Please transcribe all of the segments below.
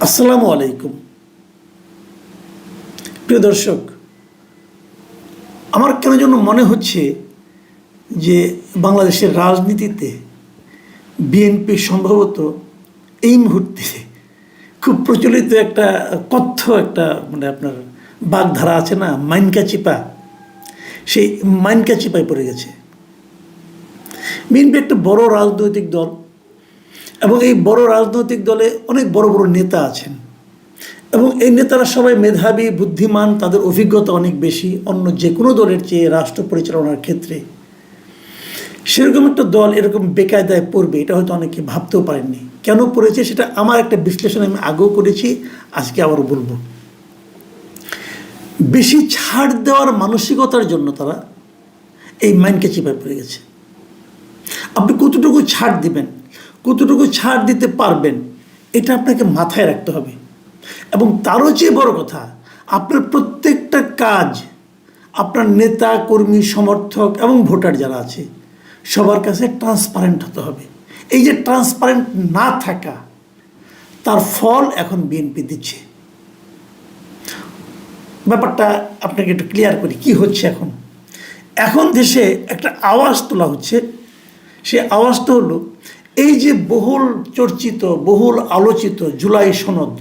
আসসালামু আলাইকুম। প্রিয় দর্শক, আমার কেন যেন মনে হচ্ছে যে বাংলাদেশের রাজনীতিতে বিএনপি সম্ভবত এই মুহূর্তে খুব প্রচলিত একটা কথ্য একটা আপনার বাগধারা আছে না, মাইনকা চিপা, সেই মাইনকা চিপায় পড়ে গেছে। বিএনপি একটা বড় রাজনৈতিক দল এবং এই বড় রাজনৈতিক দলে অনেক বড় বড় নেতা আছেন এবং এই নেতারা সবাই মেধাবী, বুদ্ধিমান, তাদের অভিজ্ঞতা অনেক বেশি অন্য যে কোনো দলের চেয়ে রাষ্ট্র পরিচালনার ক্ষেত্রে। সেরকম একটা দল এরকম বেকায়দায় পড়বে এটা হয়তো অনেকে ভাবতেও পারেননি। কেন পড়েছে সেটা আমার একটা বিশ্লেষণ আমি আগেও করেছি, আজকে আবারও বলবো। বেশি ছাড় দেওয়ার মানসিকতার জন্য তারা এই মাইনকে চিপায় পড়ে গেছে। আপনি কতটুকু ছাড় দিবেন, কতটুকু ছাড় দিতে পারবেন, এটা আপনাকে মাথায় রাখতে হবে। এবং তারও চেয়ে বড় কথা, আপনার প্রত্যেকটা কাজ আপনার নেতা, কর্মী, সমর্থক এবং ভোটার যারা আছে সবার কাছে ট্রান্সপারেন্ট হতে হবে। এই যে ট্রান্সপারেন্ট না থাকা, তার ফল এখন বিএনপি দিচ্ছে। ব্যাপারটা আপনাকে একটু ক্লিয়ার করি কি হচ্ছে। এখন দেশে একটা আওয়াজ তোলা হচ্ছে। সে আওয়াজটা হলো এই যে বহুল চর্চিত, বহুল আলোচিত জুলাই সনদ,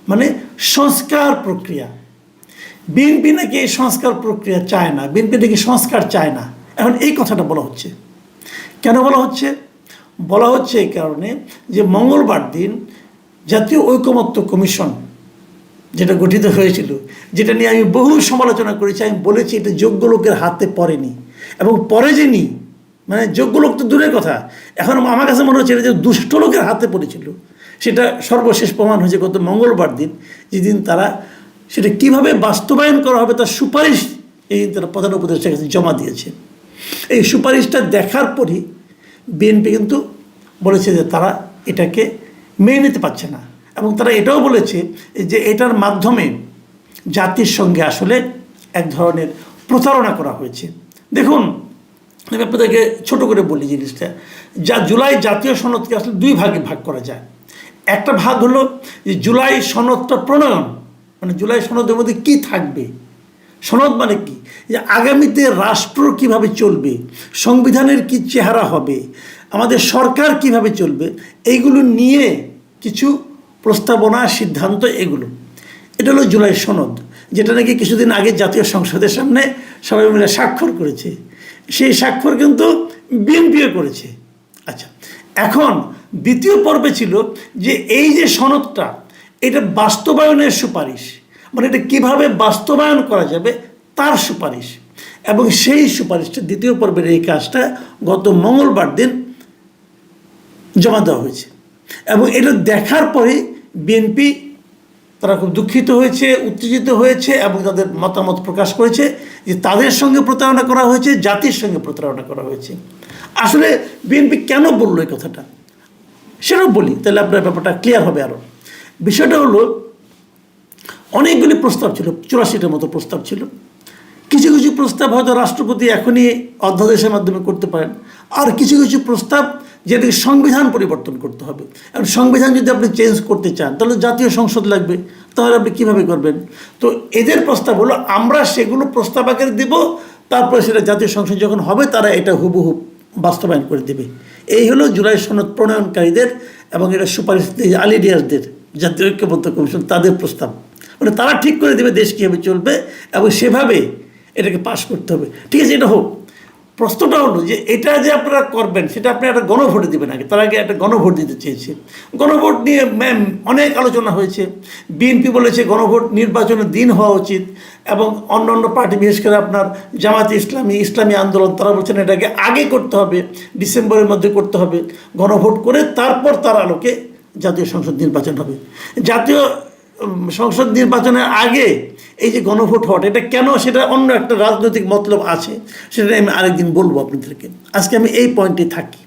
মানে সংস্কার প্রক্রিয়া। বিএনপি নাকি এই সংস্কার প্রক্রিয়া চায় না, বিএনপি নাকি সংস্কার চায় না। এখন এই কথাটা বলা হচ্ছে কেন? বলা হচ্ছে এই কারণে যে মঙ্গলবার দিন জাতীয় ঐকমত্য কমিশন যেটা গঠিত হয়েছিল, যেটা নিয়ে আমি বহু সমালোচনা করেছি, আমি বলেছি এটা যোগ্য লোকের হাতে পড়েনি এবং পরে যিনি, মানে যোগ্য লোক তো দূরের কথা, এখন আমার কাছে মনে হচ্ছে এটা যে দুষ্ট লোকের হাতে পড়েছিল সেটা সর্বশেষ প্রমাণ হয়েছে গত মঙ্গলবার দিন, যেদিন তারা সেটা কিভাবে বাস্তবায়ন করা হবে তার সুপারিশ এই দিন তারা প্রধান উপদেষ্টার কাছে জমা দিয়েছে। এই সুপারিশটা দেখার পরই বিএনপি কিন্তু বলেছে যে তারা এটাকে মেনে নিতে পারছে না এবং তারা এটাও বলেছে যে এটার মাধ্যমে জাতির সঙ্গে আসলে এক ধরনের প্রতারণা করা হয়েছে। দেখুন, আমি আপনাদেরকে ছোট করে বলি জিনিসটা। জুলাই জাতীয় সনদকে আসলে দুই ভাগে ভাগ করা যায়। একটা ভাগ হলো যে জুলাই সনদটা প্রণয়ন, মানে জুলাই সনদের মধ্যে কি থাকবে, সনদ মানে কি, যে আগামীতে রাষ্ট্র কিভাবে চলবে, সংবিধানের কি চেহারা হবে, আমাদের সরকার কিভাবে চলবে, এইগুলো নিয়ে কিছু প্রস্তাবনা, সিদ্ধান্ত, এগুলো। এটা হলো জুলাই সনদ, যেটা নাকি কিছুদিন আগে জাতীয় সংসদের সামনে সবাই মিলে স্বাক্ষর করেছে। সেই স্বাক্ষর কিন্তু বিএনপিও করেছে। আচ্ছা, এখন দ্বিতীয় পর্বে ছিল যে এই যে সনদটা, এটা বাস্তবায়নের সুপারিশ, মানে এটা কীভাবে বাস্তবায়ন করা যাবে তার সুপারিশ। এবং সেই সুপারিশটা, দ্বিতীয় পর্বের এই কাজটা গত মঙ্গলবার দিন জমা দেওয়া হয়েছে। এবং এটা দেখার পরে বিএনপি তারা খুব দুঃখিত হয়েছে, উত্তেজিত হয়েছে এবং তাদের মতামত প্রকাশ করেছে যে তাদের সঙ্গে প্রতারণা করা হয়েছে, জাতির সঙ্গে প্রতারণা করা হয়েছে। আসলে বিএনপি কেন বললো এই কথাটা সেটাও বলি, তাহলে আপনার ব্যাপারটা ক্লিয়ার হবে আরও। বিষয়টা হলো অনেকগুলি প্রস্তাব ছিল, 84টার মতো প্রস্তাব ছিল। কিছু কিছু প্রস্তাব হয়তো রাষ্ট্রপতি এখনই অধ্যাদেশের মাধ্যমে করতে পারেন, আর কিছু কিছু প্রস্তাব যেটাকে সংবিধান পরিবর্তন করতে হবে। এবং সংবিধান যদি আপনি চেঞ্জ করতে চান তাহলে জাতীয় সংসদ লাগবে, তাহলে আপনি কীভাবে করবেন? তো এদের প্রস্তাব হলো আমরা সেগুলো প্রস্তাব আকারে দেব, তারপরে সেটা জাতীয় সংসদ যখন হবে তারা এটা হুবহু বাস্তবায়ন করে দেবে। এই হলো জুলাই সনদ প্রণয়নকারীদের এবং এটা সুপারিশ আলিডিয়াসদের, জাতীয় ঐক্যমত্য কমিশন, তাদের প্রস্তাব। মানে তারা ঠিক করে দেবে দেশ কীভাবে চলবে এবং সেভাবে এটাকে পাশ করতে হবে। ঠিক আছে, এটা হোক। প্রশ্নটা হলো যে এটা যে আপনারা করবেন সেটা আপনি একটা গণভোটে দেবেন আগে। তার আগে একটা গণভোট দিতে চেয়েছে। গণভোট নিয়ে অনেক আলোচনা হয়েছে। বিএনপি বলেছে গণভোট নির্বাচনের দিন হওয়া উচিত এবং অন্য অন্য পার্টি, বিশেষ করে আপনার জামাতে ইসলামী, ইসলামী আন্দোলন, তারা বলছেন এটাকে আগে করতে হবে, ডিসেম্বরের মধ্যে করতে হবে। গণভোট করে তারপর তার আলোকে জাতীয় সংসদ নির্বাচন হবে। জাতীয় সংসদ নির্বাচনের আগে এই যে গণভোট হওয়াটা, এটা কেন, সেটা অন্য একটা রাজনৈতিক মতলব আছে, সেটা আমি আরেকদিন বলবো আপনাদেরকে। আজকে আমি এই পয়েন্টে থাকি।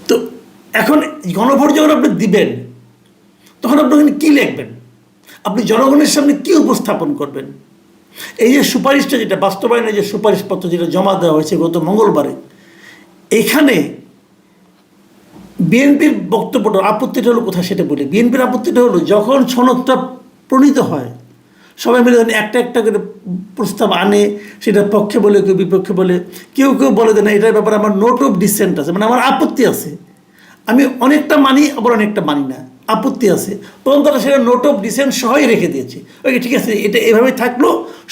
তো এখন গণভোট যখন আপনি দিবেন তখন আপনি কী লিখবেন, আপনি জনগণের সামনে কী উপস্থাপন করবেন? এই যে সুপারিশটা, যেটা বাস্তবায়নের যে সুপারিশপত্র যেটা জমা দেওয়া হয়েছে গত মঙ্গলবারে, এখানে বিএনপির বক্তব্যটা আপত্তিটা হলো কোথায় সেটা বলি। বিএনপির আপত্তিটা হলো যখন সনদটা প্রণীত হয় সবাই মিলে একটা একটা করে প্রস্তাব আনে, সেটা পক্ষে বলে কেউ বিপক্ষে বলে, কেউ কেউ বলে যে না এটার ব্যাপারে আমার নোট অফ ডিসেন্ট আছে, মানে আমার আপত্তি আছে, আমি অনেকটা মানি আবার অনেকটা মানি না, আপত্তি আছে, তখন তারা সেটা নোট অফ ডিসেন্ট সহই রেখে দিয়েছে। ওকে ঠিক আছে, এটা এভাবে থাকলো,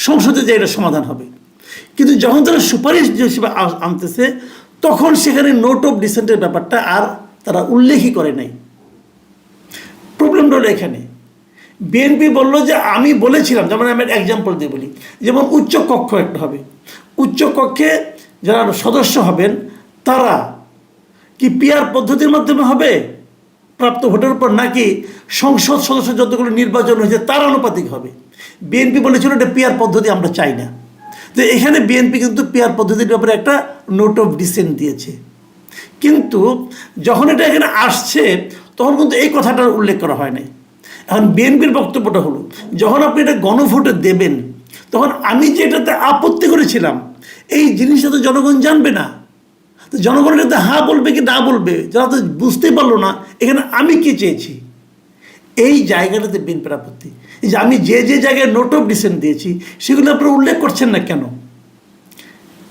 সংসদে যে এটা সমাধান হবে। কিন্তু যখন তারা সুপারিশ হিসেবে আনতেছে তখন সেখানে নোট অফ ডিসেন্টের ব্যাপারটা আর তারা উল্লেখই করে নাই। প্রবলেমটা হলো এখানে। বিএনপি বলল যে আমি বলেছিলাম, যেমন আমি একটা এক্সাম্পল দিয়ে বলি, যেমন উচ্চ কক্ষ একটা হবে, উচ্চ কক্ষে যারা সদস্য হবেন তারা কি পিআর পদ্ধতির মাধ্যমে হবে প্রাপ্ত ভোটের উপর, নাকি সংসদ সদস্য যতগুলো নির্বাচন হয়েছে তার আনুপাতিক হবে? বিএনপি বলেছিল এটা পিআর পদ্ধতি আমরা চাই না। তো এখানে বিএনপি কিন্তু পিআর পদ্ধতির ব্যাপারে একটা নোট অফ ডিসেন্ট দিয়েছে, কিন্তু যখন এটা এখানে আসছে তখন কিন্তু এই কথাটার উল্লেখ করা হয় নাই। এখন বিএনপির বক্তব্যটা হলো যখন আপনি এটা গণভোটে দেবেন তখন আমি যে এটাতে আপত্তি করেছিলাম এই জিনিসটা তো জনগণ জানবে না, তো জনগণ এটাতে হ্যাঁ বলবে কি না বলবে, যারা তো বুঝতেই পারলো না এখানে আমি কি চেয়েছি। এই জায়গাটাতে বিএনপির আপত্তি, যে আমি যে যে জায়গায় নোট অফ ডিসেন্ট দিয়েছি সেগুলো আপনারা উল্লেখ করছেন না কেন?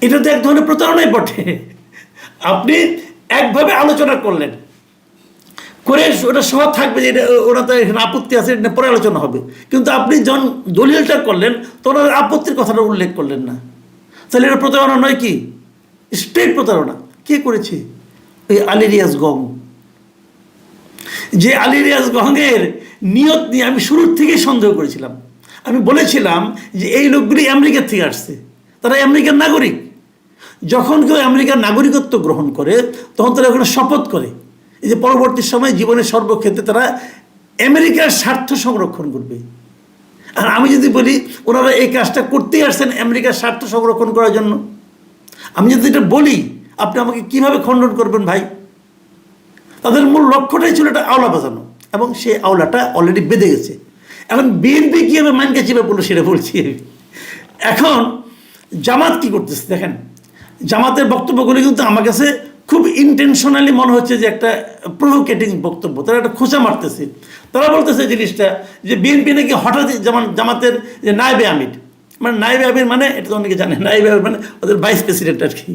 এটা তো এক ধরনের প্রতারণাই বটে। আপনি একভাবে আলোচনা করলেন, করে ওটা সহ থাকবে যে এটা ওরা তো এখানে আপত্তি আছে, এটা পরে আলোচনা হবে, কিন্তু আপনি যখন দলিলটা করলেন তখন আপত্তির কথাটা উল্লেখ করলেন না। তাহলে এটা প্রতারণা নয় কি? স্ট্রেট প্রতারণা। কে করেছে? ওই আলী রিয়াজ গং। যে আলী রিয়াজ গঙ্গের নিয়ত নিয়ে আমি শুরুর থেকেই সন্দেহ করেছিলাম। আমি বলেছিলাম যে এই লোকগুলি আমেরিকার থেকে আসছে, তারা আমেরিকার নাগরিক। যখন কেউ আমেরিকার নাগরিকত্ব গ্রহণ করে তখন তারা ওখানে শপথ করে এই যে পরবর্তী সময় জীবনের সর্বক্ষেত্রে তারা আমেরিকার স্বার্থ সংরক্ষণ করবে। আর আমি যদি বলি ওনারা এই কাজটা করতেই আসছেন আমেরিকার স্বার্থ সংরক্ষণ করার জন্য, আমি যদি এটা বলি আপনি আমাকে কিভাবে খণ্ডন করবেন ভাই? তাদের মূল লক্ষ্যটাই ছিল এটা আওলা বাজানো, এবং সেই আওলাটা অলরেডি বেঁধে গেছে। এখন বিএনপি কীভাবে মাইনকে চিপে পড়লো সেটা বলছি। এখন জামাত কি করতেছে দেখেন, জামাতের বক্তব্যগুলি কিন্তু আমার কাছে খুব ইন্টেনশনালি মনে হচ্ছে যে একটা প্রভোকেটিং বক্তব্য, তারা একটা খোঁচা মারতেছে। তারা বলতেছে জিনিসটা যে বিএনপি নাকি হঠাৎ, যেমন জামাতের যে নায়েবে আমির, মানে নায়েবে আমির মানে এটা তো অনেকে জানে, নায়েবে আমির মানে ওদের ভাইস প্রেসিডেন্ট আর কি,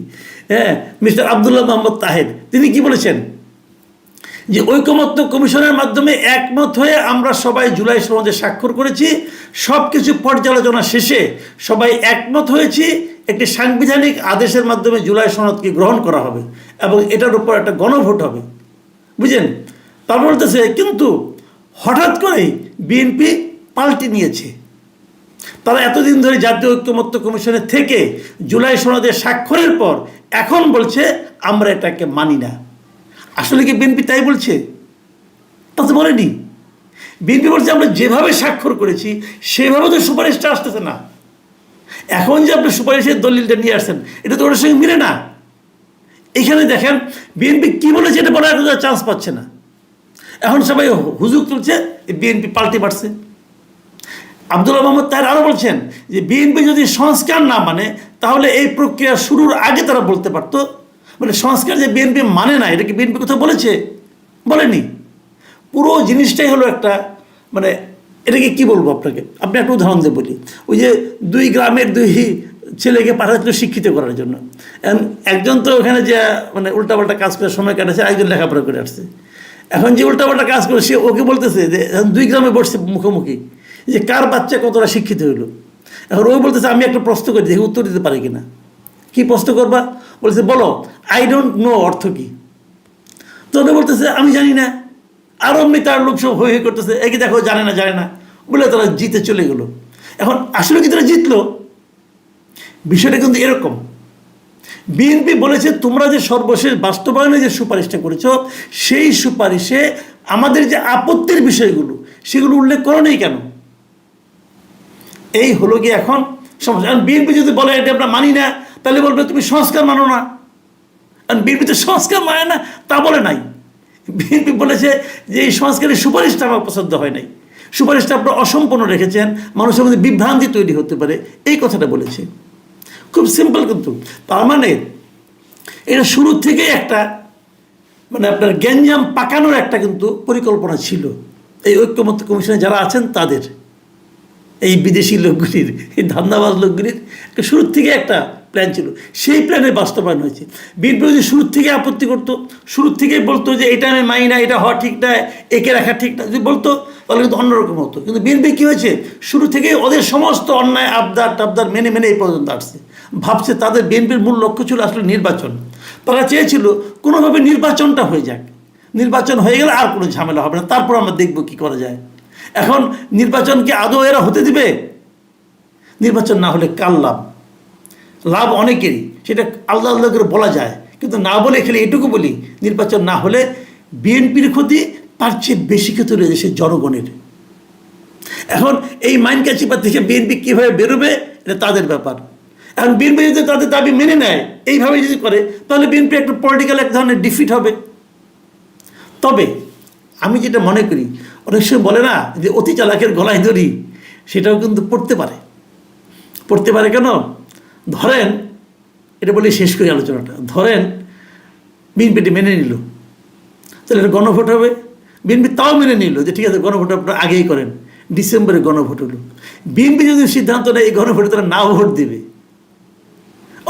হ্যাঁ, মিস্টার আবদুল্লাহ মোহাম্মদ তাহের, তিনি কি বলেছেন যে ঐকমত্য কমিশনের মাধ্যমে একমত হয়ে আমরা সবাই জুলাই সনদে স্বাক্ষর করেছি, সব কিছু পর্যালোচনা শেষে সবাই একমত হয়েছি একটি সাংবিধানিক আদেশের মাধ্যমে জুলাই সনদকে গ্রহণ করা হবে এবং এটার উপর একটা গণভোট হবে। বুঝলেন? তার বলতেছে কিন্তু হঠাৎ করেই বিএনপি পাল্টি নিয়েছে। তারা এতদিন ধরে জাতীয় ঐকমত্য কমিশনে থেকে জুলাই সনদে স্বাক্ষরের পর এখন বলছে আমরা এটাকে মানি না। আসলে কি বিএনপি তাই বলছে? তা তো বলেনি। বিএনপি বলছে আমরা যেভাবে স্বাক্ষর করেছি সেভাবে তো সুপারিশটা আসতেছে না। এখন যে আপনি সুপারিশের দলিলটা নিয়ে আসছেন এটা তো ওর সঙ্গে মিলে না। এখানে দেখেন বিএনপি কি বলেছে এটা বলার চান্স পাচ্ছে না। এখন সবাই হুজুক তুলছে বিএনপি পাল্টি মারছে। আবদুল্লাহ মোহাম্মদ তাহের আরও বলছেন যে বিএনপি যদি সংস্কার না মানে তাহলে এই প্রক্রিয়া শুরুর আগে তারা বলতে পারতো। মানে সংস্কার যে বিএনপি মানে না, এটা কি বিএনপি কোথাও বলেছে? বলেনি। পুরো জিনিসটাই হলো একটা, মানে এটাকে কি বলবো আপনাকে, আপনি একটা উদাহরণ দিয়ে বলি। ওই যে দুই গ্রামের দুই ছেলেকে পাঠাচ্ছিল শিক্ষিত করার জন্য, একজন তো ওখানে যে মানে উল্টাপাল্টা কাজ করে সময় কাটাচ্ছে, একজন লেখাপড়া করে আসছে। এখন যে উল্টাপাল্টা কাজ করে সে ওকে বলতেছে যে দুই গ্রামে বসছে মুখোমুখি যে কার বাচ্চা কতটা শিক্ষিত হইলো। এখন ওই বলতেছে আমি একটা প্রশ্ন করি দেখি উত্তর দিতে পারি কিনা। কি প্রশ্ন করবা? বলছে বলো আই ডোন্ট নো অর্থ কী। তো ওটা বলতেছে আমি জানি না। আর অমনি তার লোক সব হয়ে করতেছে একে দেখো জানে না বলে তারা জিতে চলে গেল। এখন আসলে কি তারা জিতলো? বিষয়টা কিন্তু এরকম, বিএনপি বলেছে তোমরা যে সর্বশেষ বাস্তবায়নে যে সুপারিশটা করেছো সেই সুপারিশে আমাদের যে আপত্তির বিষয়গুলো সেগুলো উল্লেখ করো নেই কেন? এই হলো গিয়ে এখন সমস্যা। এখন বিএনপি যদি বলে এটা আমরা মানি না তাহলে বলবে তুমি সংস্কার মানো না। আর বিএনপি তো সংস্কার মানে না তা বলে নাই। বিএনপি বলেছে যে এই সংস্কারের সুপারিশটা আমার পছন্দ হয় নাই, সুপারিশটা আপনারা অসম্পূর্ণ রেখেছেন, মানুষের মধ্যে বিভ্রান্তি তৈরি হতে পারে, এই কথাটা বলেছে। খুব সিম্পল। কিন্তু তার মানে এটা শুরু থেকেই একটা মানে আপনার গ্যাঞ্জাম পাকানোর একটা কিন্তু পরিকল্পনা ছিল এই ঐক্যমত্য কমিশনে যারা আছেন তাদের, এই বিদেশি লোকগুলির, এই ধান্দাবাজ লোকগুলির শুরুর থেকে একটা প্ল্যান ছিল, সেই প্ল্যানের বাস্তবায়ন হয়েছে। বিএনপি যদি শুরুর থেকে আপত্তি করতো, শুরুর থেকেই বলতো যে এটা আমি মানি না, এটা হওয়া ঠিক না, একে রাখা ঠিক না, যদি বলতো তাহলে কিন্তু অন্যরকম হতো। কিন্তু বিএনপি কী হয়েছে, শুরু থেকেই ওদের সমস্ত অন্যায় আবদার টাবদার মেনে মেনে এই পর্যন্ত আসছে। ভাবছে তাদের বিএনপির মূল লক্ষ্য ছিল আসলে নির্বাচন, তারা চেয়েছিল কোনোভাবে নির্বাচনটা হয়ে যাক, নির্বাচন হয়ে গেলে আর কোনো ঝামেলা হবে না, তারপর আমরা দেখব কী করা যায়। এখন নির্বাচনকে আদৌ এরা হতে দিবে? নির্বাচন না হলে কার লাভ? লাভ অনেকেরই, সেটা আলাদা আলাদা করে বলা যায়, কিন্তু না বলে খেলে এটুকু বলি, নির্বাচন না হলে বিএনপির ক্ষতি তার চেয়ে বেশি ক্ষতি হলো দেশের জনগণের। এখন এই মাইন্ড ক্যাচিপার থেকে বিএনপি কীভাবে বেরোবে এটা তাদের ব্যাপার। এখন বিএনপি যদি তাদের দাবি মেনে নেয়, এইভাবে যদি করে, তাহলে বিএনপি একটা পলিটিক্যাল এক ধরনের ডিফিট হবে। তবে আমি যেটা মনে করি, অনেক সময় বলে না যে অতি চালাকের গলায় দড়ি, সেটাও কিন্তু পড়তে পারে। পড়তে পারে কেন? ধরেন, এটা বলে শেষ করি আলোচনাটা, ধরেন বিএনপিটি মেনে নিল, তাহলে এটা গণভোট হবে। বিএনপি তাও মেনে নিল যে ঠিক আছে গণভোট আপনারা আগেই করেন, ডিসেম্বরে গণভোট হলো। বিএনপি যদি সিদ্ধান্ত নেয় এই গণভোটে তারা না ভোট দেবে,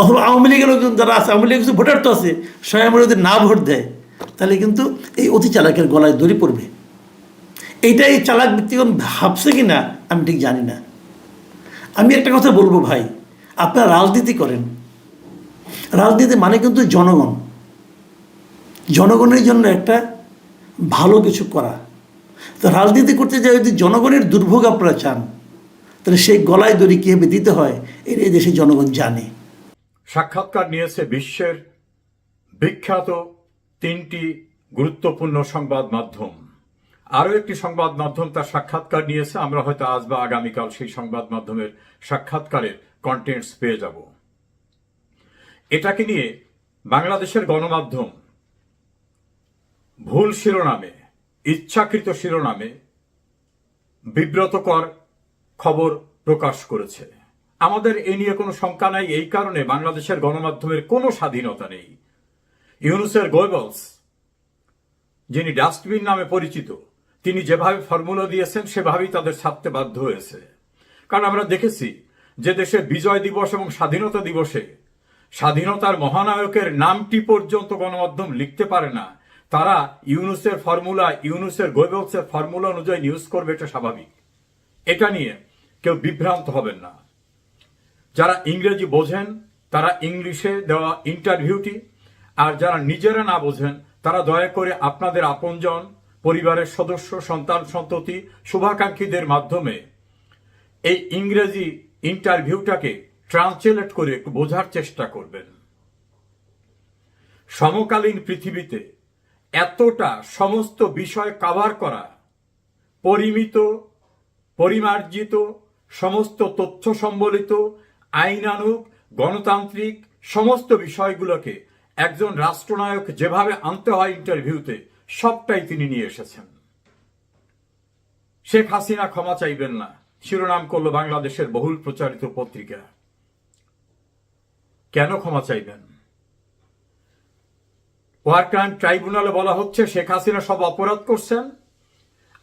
অথবা আওয়ামী লীগের লোকজন যারা আছে, আওয়ামী লীগের কিছু ভোটার তো আছে, স্বয়ং যদি না ভোট দেয়, তাহলে কিন্তু এই অতি চালাকের গলায় দড়ি পড়বে। এইটা এই চালাক ব্যক্তিগণ ভাবছে কি না আমি ঠিক জানি না। আমি একটা কথা বলবো ভাই, আপনারা রাজনীতি করেন, রাজনীতি মানে কিন্তু জনগণ, জনগণের জন্য একটা ভালো কিছু করা। তো রাজনীতি করতে যায় যদি জনগণের দুর্ভোগ আপনারা চান, তাহলে সেই গলায় দড়ি কীভাবে দিতে হয় এর এই দেশের জনগণ জানে। সাক্ষাৎকার নিয়েছে বিশ্বের বিখ্যাত 3টি গুরুত্বপূর্ণ সংবাদ মাধ্যম। আরও একটি সংবাদ মাধ্যম তার সাক্ষাৎকার নিয়েছে, আমরা হয়তো আজ বা আগামীকাল সেই সংবাদ মাধ্যমের সাক্ষাৎকারের কন্টেন্টস পেয়ে যাব। এটাকে নিয়ে বাংলাদেশের গণমাধ্যম ভুল শিরোনামে, ইচ্ছাকৃত শিরোনামে বিব্রতকর খবর প্রকাশ করেছে। আমাদের এ নিয়ে কোনো শঙ্কা নাই, এই কারণে বাংলাদেশের গণমাধ্যমের কোনো স্বাধীনতা নেই। ইউনুসের গোয়েবলস, যিনি ডাস্টবিন নামে পরিচিত, তিনি যেভাবে ফর্মুলা দিয়েছেন সেভাবেই তাদের ছাড়তে বাধ্য হয়েছে। কারণ আমরা দেখেছি যে দেশে বিজয় দিবস এবং স্বাধীনতা দিবসে স্বাধীনতার মহানায়কের নামটি পর্যন্ত গণমাধ্যম লিখতে পারে না, তারা ইউনুসের ফর্মুলা, ইউনুসের গোয়েবলসের ফর্মুলা অনুযায়ী নিউজ করবে, এটা স্বাভাবিক। এটা নিয়ে কেউ বিভ্রান্ত হবেন না। যারা ইংরেজি বোঝেন তারা ইংলিশে দেওয়া ইন্টারভিউটি, আর যারা নিজেরা না বোঝেন তারা দয়া করে আপনাদের আপনজন, পরিবারের সদস্য, সন্তান সন্ততি, শুভাকাঙ্ক্ষীদের মাধ্যমে এই ইংরেজি ইন্টারভিউটাকে ট্রান্সলেট করে একটু বোঝার চেষ্টা করবেন। সমকালীন পৃথিবীতে এতটা সমস্ত বিষয় কভার করা, পরিমিত, পরিমার্জিত, সমস্ত তথ্য সম্বলিত, আইনানুগ, গণতান্ত্রিক সমস্ত বিষয়গুলোকে একজন রাষ্ট্রনায়ক যেভাবে আনতে হয় ইন্টারভিউতে, সবটাই তিনি নিয়ে এসেছেন। শেখ হাসিনা ক্ষমা চাইবেন না, শিরোনাম করল বাংলাদেশের বহুল প্রচারিত পত্রিকা। কেন ক্ষমা চাইবেন? ওয়ার ক্রাইম ট্রাইব্যুনালে বলা হচ্ছে শেখ হাসিনা সব অপরাধ করছেন,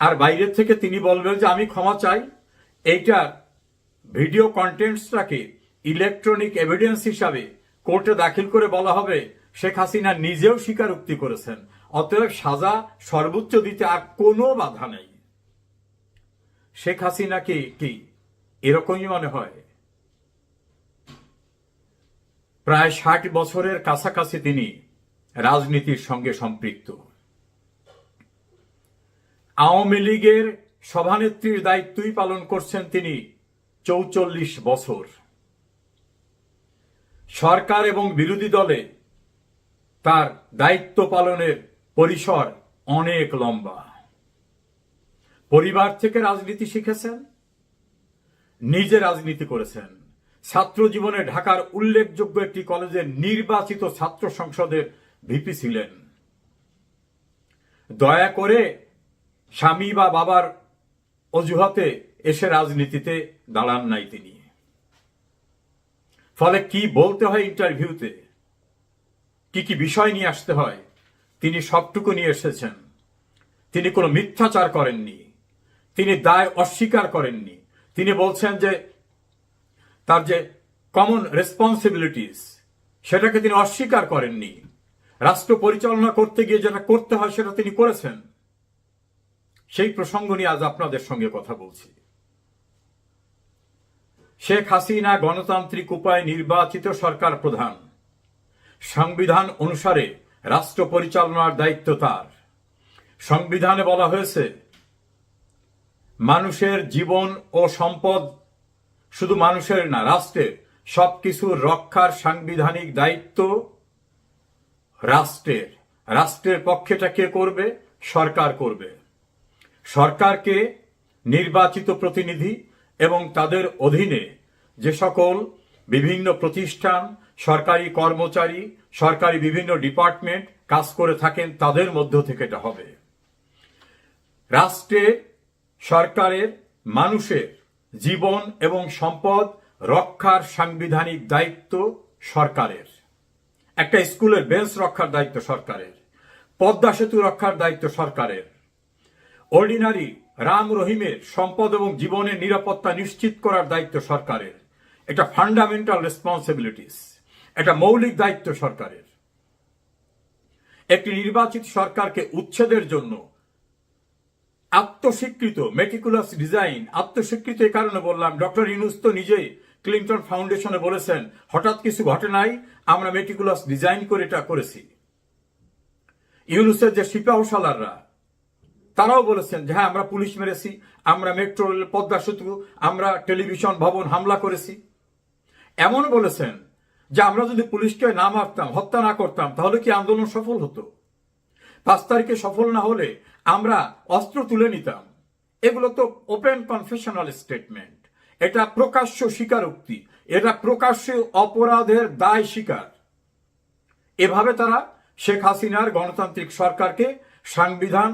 আর বাইরের থেকে তিনি বলবেন যে আমি ক্ষমা চাই। এইটার ভিডিও কন্টেন্টসটাকে ইলেকট্রনিক এভিডেন্স হিসাবে কোর্টে দাখিল করে বলা হবে শেখ হাসিনা নিজেও স্বীকারোক্তি করেছেন, অতএব সাজা সর্বোচ্চ দিতে আর কোনো বাধা নেই। শেখ হাসিনাকে কি এরকমই মনে হয়? প্রায় 60 বছরের কাছাকাছি তিনি রাজনীতির সঙ্গে সম্পৃক্ত। আওয়ামী লীগের সভানেত্রীর দায়িত্বই পালন করছেন তিনি 44 বছর। সরকার এবং বিরোধী দলে তার দায়িত্ব পালনের পরিসর অনেক লম্বা। পরিবার থেকে রাজনীতি শিখেছেন, নিজে রাজনীতি করেছেন। ছাত্র জীবনে ঢাকার উল্লেখযোগ্য একটি কলেজের নির্বাচিত ছাত্র সংসদের ভিপি ছিলেন। দয়া করে স্বামী বা বাবার অজুহাতে এসে রাজনীতিতে দাঁড়ান নাই তিনি। ফলে কি বলতে হয় ইন্টারভিউতে, কি কি বিষয় নিয়ে আসতে হয়, তিনি সবটুকু নিয়ে এসেছেন। তিনি কোনো মিথ্যাচার করেননি, তিনি দায় অস্বীকার করেননি। তিনি বলছেন যে তার যে কমন রেসপন্সিবিলিটিস সেটাকে তিনি অস্বীকার করেননি। রাষ্ট্র পরিচালনা করতে গিয়ে যেটা করতে হয় সেটা তিনি করেছেন। সেই প্রসঙ্গ নিয়ে আজ আপনাদের সঙ্গে কথা বলছি। শেখ হাসিনা গণতান্ত্রিক উপায়ে নির্বাচিত সরকার প্রধান। সংবিধান অনুসারে রাষ্ট্র পরিচালনার দায়িত্ব তার। সংবিধানে বলা হয়েছে মানুষের জীবন ও সম্পদ, শুধু মানুষের না, রাষ্ট্রের সবকিছুর রক্ষার সাংবিধানিক দায়িত্ব রাষ্ট্রের। রাষ্ট্রের পক্ষেটা কে করবে? সরকার করবে। সরকারকে নির্বাচিত প্রতিনিধি এবং তাদের অধীনে যে সকল বিভিন্ন প্রতিষ্ঠান, সরকারি কর্মচারী, সরকারি বিভিন্ন ডিপার্টমেন্ট কাজ করে থাকেন তাদের মধ্য থেকে এটা হবে। রাষ্ট্রের, সরকারের, মানুষের জীবন এবং সম্পদ রক্ষার সাংবিধানিক দায়িত্ব সরকারের। একটা স্কুলের বেঞ্চ রক্ষার দায়িত্ব সরকারের। পদ্মা সেতু রক্ষার দায়িত্ব সরকারের। অর্ডিনারি রাম রহিমের সম্পদ এবং জীবনের নিরাপত্তা নিশ্চিত করার দায়িত্ব সরকারের। এটা ফান্ডামেন্টাল রেসপন্সিবিলিটিস, এটা মৌলিক দায়িত্ব সরকারের। একটি নির্বাচিত সরকারকে উচ্ছেদের জন্য আত্মস্বীকৃত মেটিকুলাস ডিজাইন, আত্মস্বীকৃত এই কারণে বললাম, ডক্টর ইউনূস তো নিজেই ক্লিন্টন ফাউন্ডেশনে বলেছেন হঠাৎ কিছু ঘটে নাই, আমরা মেটিকুলাস ডিজাইন করে এটা করেছি। ইউনূসের যে সিপাহসালাররা তারাও বলেছেন যে হ্যাঁ আমরা পুলিশ মেরেছি, আমরা মেট্রো রেল, পদ্মা সেতু, আমরা টেলিভিশন ভবন হামলা করেছি। এমন বলেছেন যে আমরা যদি পুলিশকে না মারতাম, হত্যা না করতাম, তাহলে কি আন্দোলন সফল হতো? 5 তারিখে সফল না হলে আমরা অস্ত্র তুলে নিতাম। এগুলো তো ওপেন কনফেশনাল স্টেটমেন্ট, এটা প্রকাশ্য স্বীকারোক্তি, এটা প্রকাশ্য অপরাধের দায় স্বীকার। এভাবে তারা শেখ হাসিনার গণতান্ত্রিক সরকারকে সংবিধান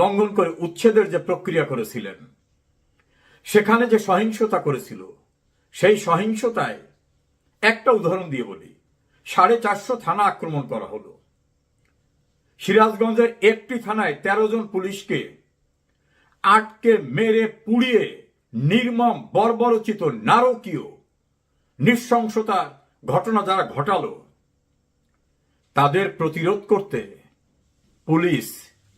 লঙ্ঘন করে উচ্ছেদের যে প্রক্রিয়া করেছিলেন, সেখানে যে সহিংসতা করেছিল, সেই সহিংসতায় একটা উদাহরণ দিয়ে বলি, 450 থানা আক্রমণ করা হলো। সিরাজগঞ্জের একটি থানায় 13 জন পুলিশকে আটকে মেরে পুড়িয়ে নির্মম, বর্বরচিত, নারকীয় নৃশংসতার ঘটনা যারা ঘটালো, তাদের প্রতিরোধ করতে পুলিশ,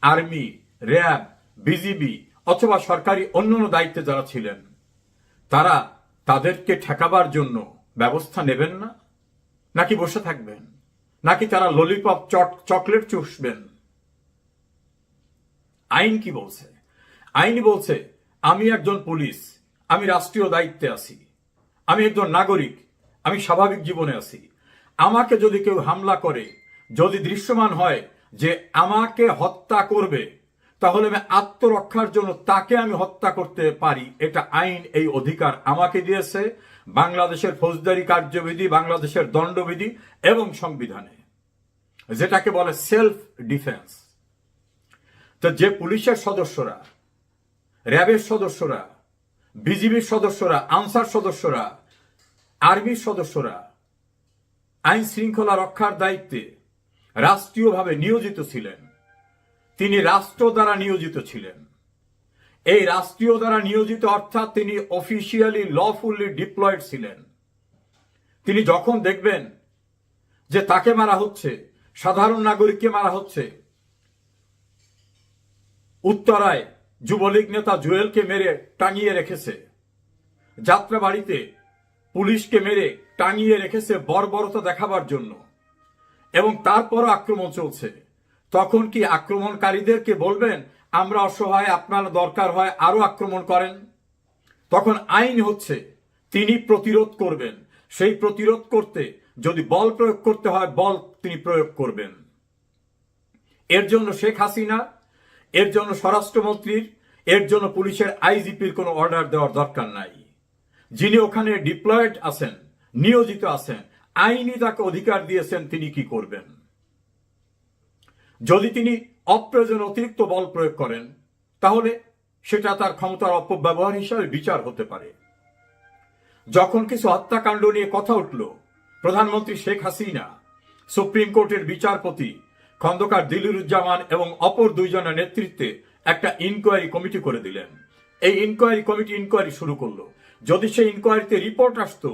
আর্মি, র্যাব, বিজিবি অথবা সরকারি অন্যান্য দায়িত্বে যারা ছিলেন, তারা তাদেরকে ঠেকাবার জন্য ব্যবস্থা নেবেন না? নাকি বসে থাকবেন? নাকি তারা ললিপপ চকলেট চুষবেন? আইন কি বলছে? আইন বলছে আমি একজন পুলিশ, আমি রাষ্ট্রীয় দায়িত্বে আছি, আমি একজন নাগরিক, আমি স্বাভাবিক জীবনে আছি। আমাকে যদি কেউ হামলা করে, যদি দৃশ্যমান হয় যে আমাকে হত্যা করবে, তাহলে আমি আত্মরক্ষার জন্য তাকে আমি হত্যা করতে পারি। এটা আইন এই অধিকার আমাকে দিয়েছে বাংলাদেশের ফৌজদারি কার্যবিধি, বাংলাদেশের দণ্ডবিধি এবং সংবিধানে, যেটাকে বলে সেলফ ডিফেন্স। তো যে পুলিশের সদস্যরা, র্যাবের সদস্যরা, বিজিবির সদস্যরা, আনসার সদস্যরা, আর্মির সদস্যরা আইন শৃঙ্খলা রক্ষার দায়িত্বে রাষ্ট্রীয়ভাবে নিয়োজিত ছিলেন, তিনি রাষ্ট্র দ্বারা নিয়োজিত ছিলেন। এই রাষ্ট্রীয় দ্বারা নিয়োজিত অর্থাৎ তিনি অফিসিয়ালি লফুলি ডিপ্লয়েড ছিলেন। তিনি যখন দেখবেন যে তাকে মারা হচ্ছে, সাধারণ নাগরিককে মারা হচ্ছে, উত্তরায় যুবলীগ নেতা জুয়েলকে মেরে টাঙিয়ে রেখেছে, যাত্রাবাড়িতে পুলিশকে মেরে টাঙিয়ে রেখেছে বর্বরতা দেখাবার জন্য, এবং তারপরও আক্রমণ চলছে, তখন কি আক্রমণকারীদেরকে বলবেন আমরা অসহায়, আপনার দরকার হয় আরো আক্রমণ করেন? তখন আইন হচ্ছে তিনি প্রতিরোধ করবেন। সেই প্রতিরোধ করতে যদি বল প্রয়োগ করতে হয়, বল তিনি প্রয়োগ করবেন। এর জন্য শেখ হাসিনা, এর জন্য স্বরাষ্ট্রমন্ত্রীর, এর জন্য পুলিশের আইজিপির কোনো অর্ডার দেওয়ার দরকার নাই। যিনি ওখানে ডিপ্লয়েড আছেন, নিয়োজিত আছেন, আইনই তাকে অধিকার দিয়েছেন তিনি কি করবেন। যদি তিনি অপ্রয়োজন অতিরিক্ত বল প্রয়োগ করেন, তাহলে সেটা তার ক্ষমতার অপব্যবহার হিসাবে বিচার হতে পারে। যখন কিছু হত্যাকাণ্ড নিয়ে কথা উঠল, প্রধানমন্ত্রী শেখ হাসিনা সুপ্রিম কোর্টের বিচারপতি খন্দকার দিলুরুজ্জামান এবং অপর দুইজনের নেতৃত্বে একটা ইনকোয়ারি কমিটি করে দিলেন। এই ইনকোয়ারি কমিটি ইনকোয়ারি শুরু করলো। যদি সেই ইনকোয়ারিতে রিপোর্ট আসতো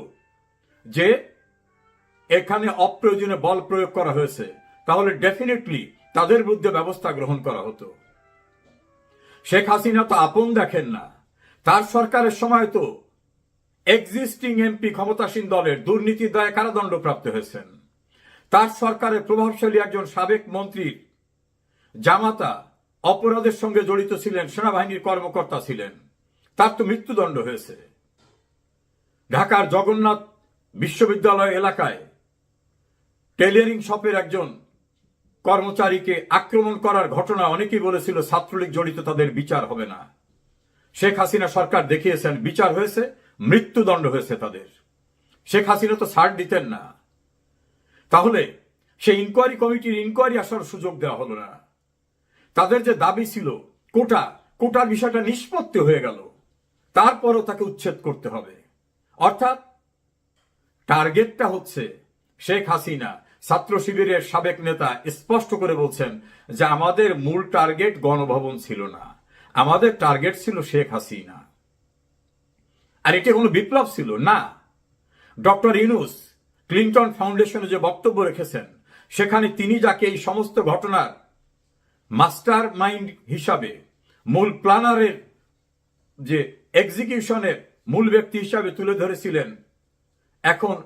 যে এখানে অপ্রয়োজনীয় বল প্রয়োগ করা হয়েছে, তাহলে ডেফিনেটলি তাদের বিরুদ্ধে ব্যবস্থা গ্রহণ করা হতো। শেখ হাসিনা তো আপন দেখেন না, তার সরকারের সময় তো এক্সিস্টিং এমপি ক্ষমতাসীন দলের দুর্নীতির দায়ে কারাদণ্ডপ্রাপ্ত হয়েছেন। তার সরকারের প্রভাবশালী একজন সাবেক মন্ত্রীর জামাতা অপরাধের সঙ্গে জড়িত ছিলেন, সেনাবাহিনীর কর্মকর্তা ছিলেন, তার তো মৃত্যুদণ্ড হয়েছে। ঢাকার জগন্নাথ বিশ্ববিদ্যালয় এলাকায় টেইলরিং শপের একজন কর্মচারীকে আক্রমণ করার ঘটনা অনেকেই বলেছিল ছাত্রলীগ জড়িত, তাদের বিচার হবে না। শেখ হাসিনা সরকার দেখিয়েছেন বিচার হয়েছে, মৃত্যুদণ্ড হয়েছে তাদের। শেখ হাসিনা তো ছাড় দিতেন না। তাহলে সেই ইনকোয়ারি কমিটির ইনকোয়ারি আসার সুযোগ দেওয়া হলো না। তাদের যে দাবি ছিল কোটার বিষয়টা নিষ্পত্তি হয়ে গেল, তারপরও তাকে উচ্ছেদ করতে হবে। অর্থাৎ টার্গেটটা হচ্ছে শেখ হাসিনা। ছাত্র শিবিরের সাবেক নেতা স্পষ্ট করে বলছেন যে আমাদের মূল টার্গেট গণভবন ছিল না, আমাদের টার্গেট ছিল শেখ হাসিনা। আর এটা কোনো বিপ্লব ছিল না। ডক্টর ইউনূস ক্লিন্টন ফাউন্ডেশনে যে বক্তব্য রেখেছেন, সেখানে তিনি যাকে এই সমস্ত ঘটনার মাস্টার মাইন্ড হিসাবে, মূল প্ল্যানারের যে এক্সিকিউশনের মূল ব্যক্তি হিসাবে তুলে ধরেছিলেন, এখন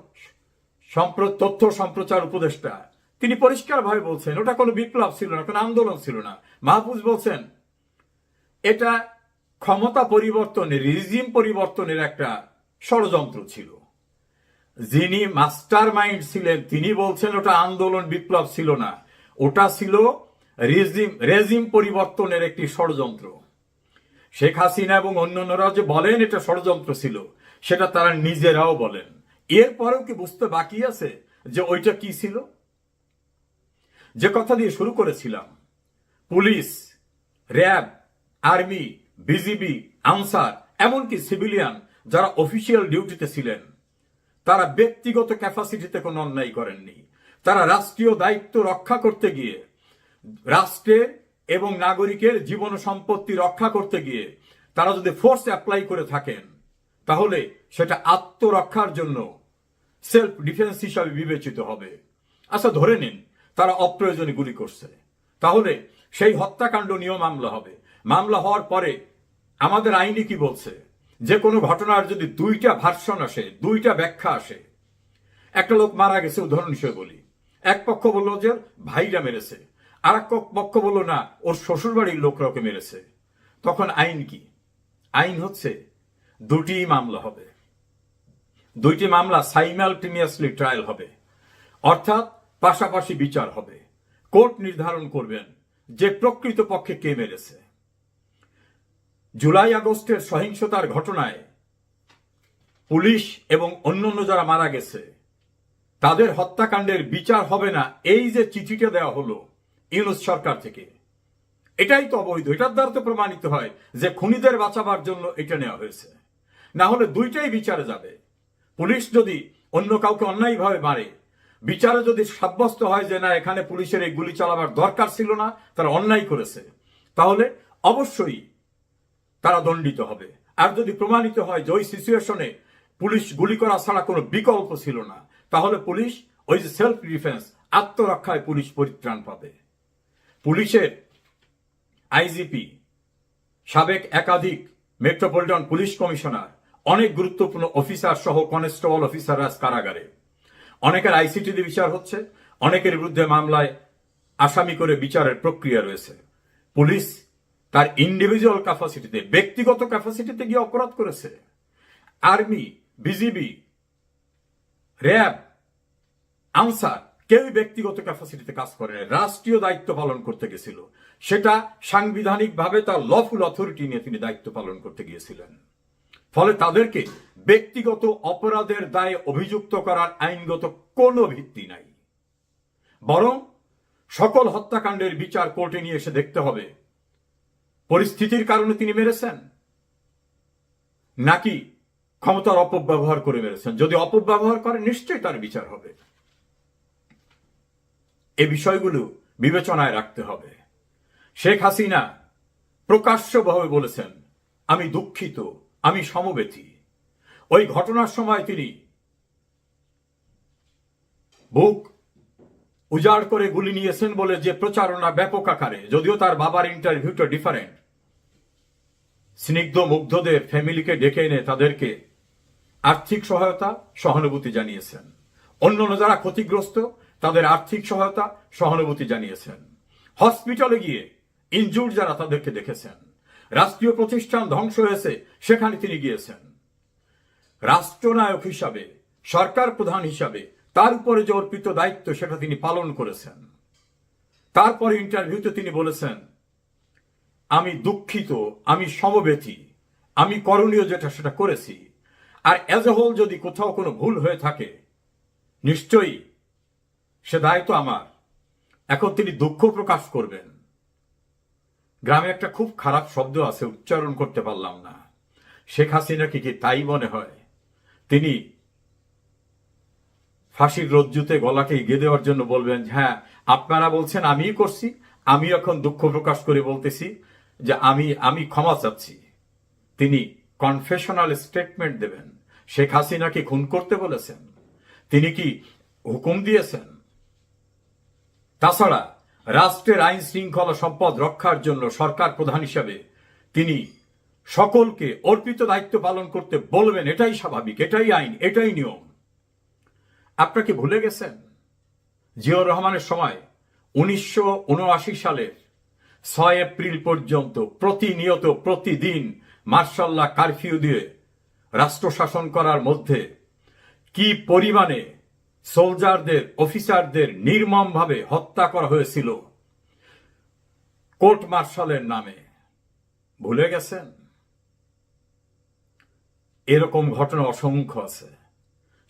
তথ্য সম্প্রচার উপদেষ্টা, তিনি পরিষ্কারভাবে বলছেন ওটা কোনো বিপ্লব ছিল না, কোনো আন্দোলন ছিল না। মাহফুজ বলছেন এটা ক্ষমতা পরিবর্তনের, রিজিম পরিবর্তনের একটা ষড়যন্ত্র ছিল। যিনি মাস্টার মাইন্ড ছিলেন তিনি বলছেন ওটা আন্দোলন, বিপ্লব ছিল না, ওটা ছিল রেজিম পরিবর্তনের একটি ষড়যন্ত্র। শেখ হাসিনা এবং অন্যান্যরা যে বলেন এটা ষড়যন্ত্র ছিল, সেটা তারা নিজেরাও বলেন। এরপরেও কি বুঝতে বাকি আছে যে ওইটা কি ছিল? যে কথা দিয়ে শুরু করেছিলাম, police, RAB, army, BGB, answer, এমনকি সিভিলিয়ান যারা অফিসিয়াল ডিউটিতে ছিলেন, তারা ব্যক্তিগত ক্যাপাসিটিতে কোনো অন্যায় করেননি। তারা রাষ্ট্রীয় দায়িত্ব রক্ষা করতে গিয়ে, রাষ্ট্রের এবং নাগরিকের জীবন সম্পত্তি রক্ষা করতে গিয়ে তারা যদি ফোর্স অ্যাপ্লাই করে থাকেন, তাহলে সেটা আত্মরক্ষার জন্য সেলফ ডিফেন্স হিসাবে বিবেচিত হবে। আচ্ছা, ধরে নিন তারা অপ্রয়োজনে গুলি করছে, তাহলে সেই হত্যাকাণ্ড নিয়েও মামলা হবে। মামলা হওয়ার পরে আমাদের আইনে কি বলছে, যে কোনো ঘটনার যদি দুইটা ভার্সন আসে, দুইটা ব্যাখ্যা আসে, একটা লোক মারা গেছে উদাহরণ হিসেবে বলি, এক পক্ষ বললো যে ভাইরা মেরেছে, আর এক পক্ষ বললো না ওর শ্বশুর বাড়ির লোকরা ওকে মেরেছে, তখন আইন কি? আইন হচ্ছে দুটি মামলা হবে, দুইটি মামলা সাইমালটেনিয়াসলি ট্রায়াল হবে, অর্থাৎ পাশাপাশি বিচার হবে। কোর্ট নির্ধারণ করবেন যে প্রকৃত পক্ষে কে মেরেছে। জুলাই আগস্টের সহিংসতার ঘটনায় পুলিশ এবং অন্যান্য যারা মারা গেছে তাদের হত্যাকাণ্ডের বিচার হবে না, এই যে চিঠিটা দেওয়া হলো ইউনূস সরকার থেকে, এটাই তো অবৈধ। এটার দ্বারা তো প্রমাণিত হয় যে খুনিদের বাঁচাবার জন্য এটা নেওয়া হয়েছে। না হলে দুইটাই বিচারে যাবে। পুলিশ যদি অন্য কাউকে অন্যায়ভাবে মারে, বিচারে যদি সাব্যস্ত হয় যে না এখানে পুলিশের এই গুলি চালাবার দরকার ছিল না, তারা অন্যায় করেছে, তাহলে অবশ্যই তারা দণ্ডিত হবে। আর যদি প্রমাণিত হয় যে ওই সিচুয়েশনে পুলিশ গুলি করা ছাড়া কোনো বিকল্প ছিল না, তাহলে পুলিশ ওই যে সেলফ ডিফেন্স, আত্মরক্ষায় পুলিশ পরিত্রাণ পাবে। পুলিশের আইজিপি, সাবেক একাধিক মেট্রোপলিটন পুলিশ কমিশনার, অনেক গুরুত্বপূর্ণ অফিসার সহ কনস্টেবল অফিসাররা কারাগারে। অনেকের আইসিটিতে বিচার হচ্ছে, অনেকের বিরুদ্ধে মামলায় আসামি করে বিচারের প্রক্রিয়া রয়েছে। পুলিশ তার ইন্ডিভিজুয়াল ক্যাপাসিটিতে, ব্যক্তিগত ক্যাপাসিটিতে গিয়ে অপরাধ করেছে। আর্মি, বিজিবি, র্যাব, আনসার কেউই ব্যক্তিগত ক্যাপাসিটিতে কাজ করে না, রাষ্ট্রীয় দায়িত্ব পালন করতে গেছিল। সেটা সাংবিধানিকভাবে তার লফুল অথরিটি নিয়ে তিনি দায়িত্ব পালন করতে গিয়েছিলেন। ফলে তাদেরকে ব্যক্তিগত অপরাধের দায়ে অভিযুক্ত করার আইনগত কোনো ভিত্তি নাই। বরং সকল হত্যাকাণ্ডের বিচার কোর্টে নিয়ে এসে দেখতে হবে পরিস্থিতির কারণে তিনি মেরেছেন নাকি ক্ষমতার অপব্যবহার করে মেরেছেন। যদি অপব্যবহার করে নিশ্চয়ই তার বিচার হবে। এই বিষয়গুলো বিবেচনায় রাখতে হবে। শেখ হাসিনা প্রকাশ্যভাবে বলেছেন, আমি দুঃখিত, আমি সমবেথী। ওই ঘটনার সময় তিনি বুক উজাড় করে গুলি নিয়েছেন বলে যে প্রচারণা ব্যাপক আকারে, যদিও তার বাবার ইন্টারভিউটা ডিফারেন্ট, স্নিগ্ধ মুগ্ধদের ফ্যামিলিকে ডেকে এনে তাদেরকে আর্থিক সহায়তা, সহানুভূতি জানিয়েছেন। অন্যান্য যারা ক্ষতিগ্রস্ত তাদের আর্থিক সহায়তা, সহানুভূতি জানিয়েছেন। হসপিটালে গিয়ে ইনজুর্ড যারা তাদেরকে দেখেছেন। রাষ্ট্রীয় প্রতিষ্ঠান ধ্বংস হয়েছে, সেখানে তিনি গিয়েছেন। রাষ্ট্রনায়ক হিসাবে, সরকার প্রধান হিসাবে তার উপরে যে অর্পিত দায়িত্ব সেটা তিনি পালন করেছেন। তারপরে ইন্টারভিউতে তিনি বলেছেন, আমি দুঃখিত, আমি সমবেথী, আমি করণীয় যেটা সেটা করেছি। আর অ্যাজ এ হোল যদি কোথাও কোনো ভুল হয়ে থাকে নিশ্চয়ই সে দায়িত্ব আমার। এখন তিনি দুঃখ প্রকাশ করবেন। গ্রামে একটা খুব খারাপ শব্দ আছে, উচ্চারণ করতে পারলাম না। শেখ হাসিনাকে কি তাই মনে হয় তিনি ফাঁসির রজ্জুতে গলাকে এগিয়ে দেওয়ার জন্য বলবেন, হ্যাঁ আপনারা বলছেন আমিই করছি, আমি এখন দুঃখ প্রকাশ করে বলতেছি যে আমি ক্ষমা চাচ্ছি। তিনি কনফেশনাল স্টেটমেন্ট দেবেন। শেখ হাসিনাকে খুন করতে বলেছেন? তিনি কি হুকুম দিয়েছেন? তাছাড়া রাষ্ট্রের আইন শৃঙ্খলা সম্পদ রক্ষার জন্য সরকার প্রধান হিসাবে তিনি সকলকে অর্পিত দায়িত্ব পালন করতে বলবেন, এটাই স্বাভাবিক, এটাই আইন, এটাই নিয়ম। আপনাকে ভুলে গেছেন জিয়াউর রহমানের সময় 1979 সালের 6 এপ্রিল পর্যন্ত প্রতিনিয়ত প্রতিদিন মার্শাল্লাহ কারফিউ দিয়ে রাষ্ট্র শাসন করার মধ্যে কি পরিমাণে সোলজারদের, অফিসারদের নির্মমভাবে হত্যা করা হয়েছিল কোর্ট মার্শালের নামে। ভুলে গেছেন? এরকম ঘটনা অসংখ্য আছে।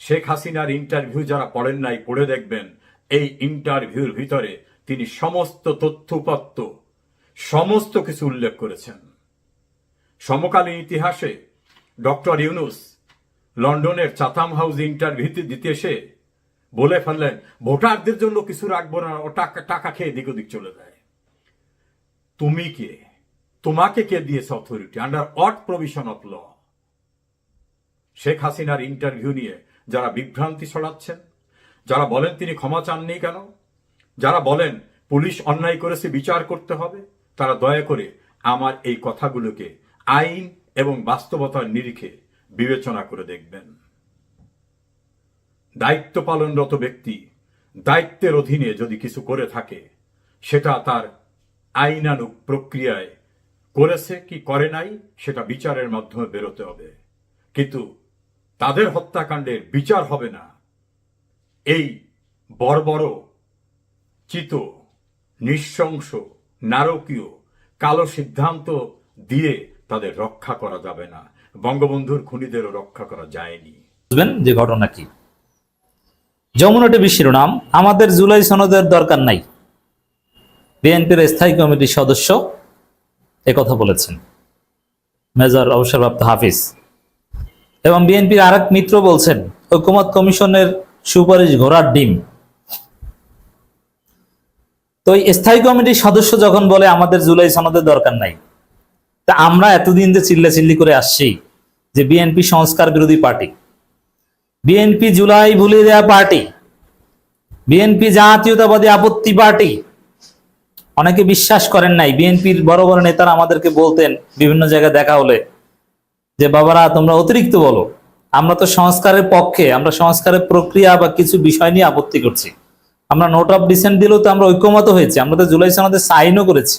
শেখ হাসিনার ইন্টারভিউ যারা পড়েন নাই, পড়ে দেখবেন। এই ইন্টারভিউর ভিতরে তিনি সমস্ত তথ্যপত্র, সমস্ত কিছু উল্লেখ করেছেন। সমকালীন ইতিহাসে ডক্টর ইউনুস লন্ডনের চাথাম হাউস ইন্টারভিউ দিতে এসে বলে ফেললেন, ভোটারদের জন্য কিছু রাখবো না, ও টাকা খেয়ে দিক ওদিক চলে যায়। তুমি কে? তোমাকে কে দিয়েছে authority? Under what provision of law? Sheikh হাসিনার ইন্টারভিউ নিয়ে যারা বিভ্রান্তি ছড়াচ্ছেন, যারা বলেন তিনি ক্ষমা চাননি কেন, যারা বলেন পুলিশ অন্যায় করেছে, বিচার করতে হবে, তারা দয়া করে আমার এই কথাগুলোকে আইন এবং বাস্তবতার নিরিখে বিবেচনা করে দেখবেন। দায়িত্ব পালনরত ব্যক্তি দায়িত্বের অধীনে যদি কিছু করে থাকে, সেটা তার আইনানুগ প্রক্রিয়ায় করেছে কি করে নাই সেটা বিচারের মাধ্যমে বেরোতে হবে। কিন্তু তাদের হত্যাকাণ্ডের বিচার হবে না, এই বর্বর চিত, নৃশংস, নারকীয়, কালো সিদ্ধান্ত দিয়ে তাদের রক্ষা করা যাবে না। বঙ্গবন্ধুর খুনিদেরও রক্ষা করা যায়নি। বুঝবেন যে ঘটনা কি। যমুনা টিভির শিরোনাম, আমাদের জুলাই সনদের দরকার নাই। বিএনপির স্থায়ী কমিটির সদস্য একথা বলেছেন, মেজর অবসরপ্রাপ্ত হাফিজ। এবং বিএনপির আরেক মিত্র বলছেন, ঐকমত্য কমিশনের সুপারিশ ঘোড়ার ডিম। তো এই স্থায়ী কমিটির সদস্য যখন বলে আমাদের জুলাই সনদের দরকার নাই, তা আমরা এতদিন যে চিল্লাচিল্লি করে আসছি যে বিএনপি সংস্কার বিরোধী পার্টি, বিএনপি জুলাই ভুলিয়ে দেওয়া পার্টি, বিএনপি জাতীয়তাবাদী আপত্তি পার্টি। অনেকে বিশ্বাস করেন নাই। বিএনপির বড় বড় নেতারা আমাদেরকে বলতেন বিভিন্ন জায়গায় দেখা হলে যে বাবারা তোমরা অতিরিক্ত বলো, আমরা তো সংস্কারের পক্ষে, আমরা সংস্কারের প্রক্রিয়া বা কিছু বিষয় নিয়ে আপত্তি করছি। আমরা নোট অফ ডিসেন্ট দিলেও তো আমরা ঐক্যমত হয়েছি, আমরা তো জুলাই সনদে সাইনও করেছি।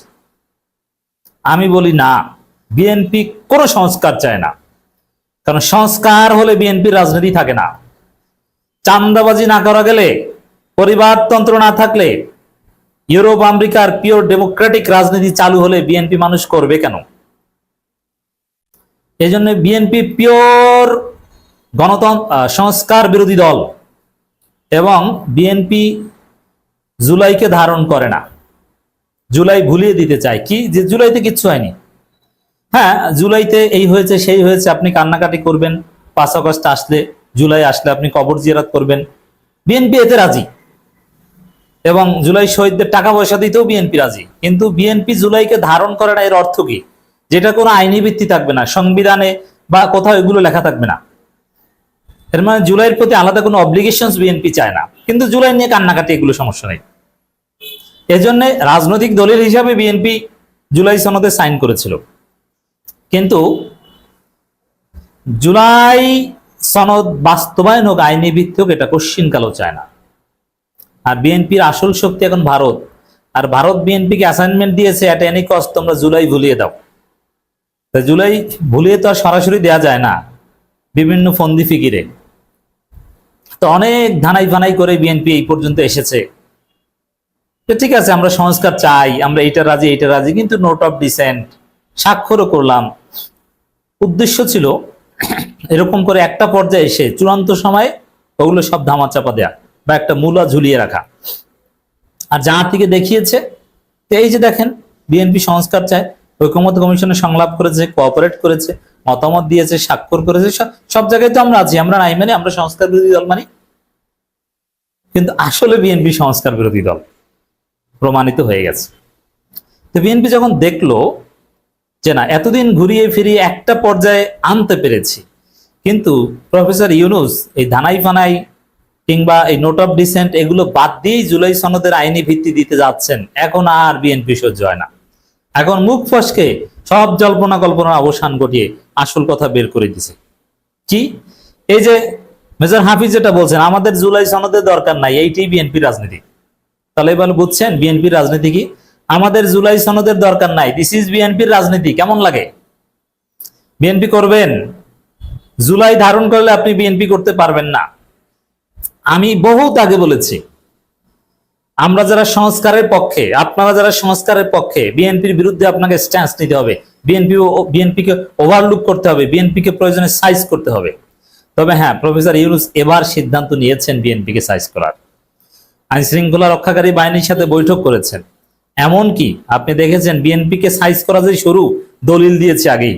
আমি বলি না, বিএনপি কোনো সংস্কার চায় না। কারণ সংস্কার হলে বিএনপির রাজনীতি থাকে না। চান্দাবাজি না করা গেলে, পরিবারতন্ত্র না থাকলে, ইউরোপ আমেরিকার পিওর ডেমোক্রেটিক রাজনীতি চালু হলে বিএনপি মানুষ করবে কেন? এই জন্য বিএনপি পিওর গণতন্ত্র, সংস্কার বিরোধী দল। এবং বিএনপি জুলাইকে ধারণ করে না, জুলাই ভুলিয়ে দিতে চায়। কি যে জুলাইতে কিচ্ছু হয়নি। হ্যাঁ, জুলাইতে এই হয়েছে সেই হয়েছে, আপনি কান্নাকাটি করবেন। 5 আগস্ট আসলে, জুলাই আসলে আপনি কবর জিয়ারত করবেন। বিএনপি এতে রাজি। এবং জুলাই শহীদদের টাকা পয়সা দিতেও বিএনপি রাজি, কিন্তু বিএনপি জুলাইকে ধারণ করে না, এর অর্থ কি? যেটা কোনো আইনি ভিত্তি থাকবে না, সংবিধানে বা কোথাও এগুলো লেখা থাকবে না। এর মানে জুলাইয়ের প্রতি আলাদা কোনো অব্লিগেশনস বিএনপি চায় না, কিন্তু জুলাই নিয়ে কান্নাকাটি এগুলো সমস্যা নেই। এজন্য রাজনৈতিক দলের হিসাবে বিএনপি জুলাই সনদে সাইন করেছিল, কিন্তু জুলাই সনদ বাস্তবায়ন হোক, আইনি ভিত্তি হোক, এটা কোশ্চিনকালও চায় না। আর বিএনপির আসল শক্তি এখন ভারত, আর ভারত বিএনপিকে অ্যাসাইনমেন্ট দিয়েছে এট এনি কস্ট তোমরা জুলাই ভুলিয়ে দাও। জুলাই ভুলিয়ে তো আর সরাসরি দেওয়া যায় না, বিভিন্ন ফন্দি ফিকিরে। তো অনেক ধানাই ফানাই করে বিএনপি এই পর্যন্ত এসেছে। তো ঠিক আছে, আমরা সংস্কার চাই, আমরা এইটা রাজি এইটা রাজি, কিন্তু নোট অফ ডিসেন্ট স্বাক্ষরও করলাম। উদ্দেশ্য ছিল এরকম করে একটা পর্যায়ে এসে চূড়ান্ত সময় ওগুলো সব ধামাচাপা দেয়া বা একটা মূলা ঝুলিয়ে রাখা। আর যার থেকে দেখিয়েছে, এই যে দেখেন বিএনপি সংস্কার চায়, ঐকমত্য কমিশনে সংলাপ করেছে, কোঅপারেট করেছে, মতামত দিয়েছে, স্বাক্ষর করেছে, সব জায়গায় তো আমরা আছি। আমরা নাই মানে আমরা সংস্কার বিরোধী দল মানি, কিন্তু আসলে বিএনপি সংস্কার বিরোধী দল প্রমাণিত হয়ে গেছে। তো বিএনপি যখন দেখলো যে না, এতদিন ঘুরিয়ে ফিরিয়ে একটা পর্যায়ে আনতে পেরেছি, কিন্তু প্রফেসর ইউনূস এই ধানাই ফানাই কিংবা এই নোট অফ ডিসেন্ট এগুলো বাদ দিয়েই জুলাই সনদের আইনি ভিত্তি দিতে যাচ্ছেন, এখন আর বিএনপি সহ্য হয় না। এখন মুখ ফসকে সব জল্পনা কল্পনার অবসান ঘটিয়ে আসল কথা বের করে দিছে। কি? এই যে মেজর হাফিজ যেটা বলছেন, আমাদের জুলাই সনদের দরকার নাই, এইটাই বিএনপি রাজনীতি। তাহলে এবার বুঝছেন বিএনপির রাজনীতি কি? আমাদের জুলাই সনদের দরকার নাই, দিস ইজ বিএনপির রাজনীতি। কেমন লাগে? বিএনপি করবেন? জুলাই ধারণ করলে আপনি বিএনপি করতে পারবেন না। আমি বহুত আগে বলেছি, আমরা যারা সংস্কারের পক্ষে, আপনারা যারা সংস্কারের পক্ষে, বিএনপির বিরুদ্ধে আপনাকে স্ট্যান্স নিতে হবে, বিএনপিকে ওভারলুক করতে হবে, বিএনপিকে প্রয়োজনে সাইজ করতে হবে। তবে হ্যাঁ, প্রফেসর ইউনূস এবার সিদ্ধান্ত নিয়েছেন বিএনপিকে সাইজ করার। আইন শৃঙ্খলা রক্ষাকারী বাহিনীর সাথে বৈঠক করেছেন। এমনকি আপনি দেখেছেন বিএনপিকে সাইজ করা যে শুরু, দলিল দিয়েছে আগেই।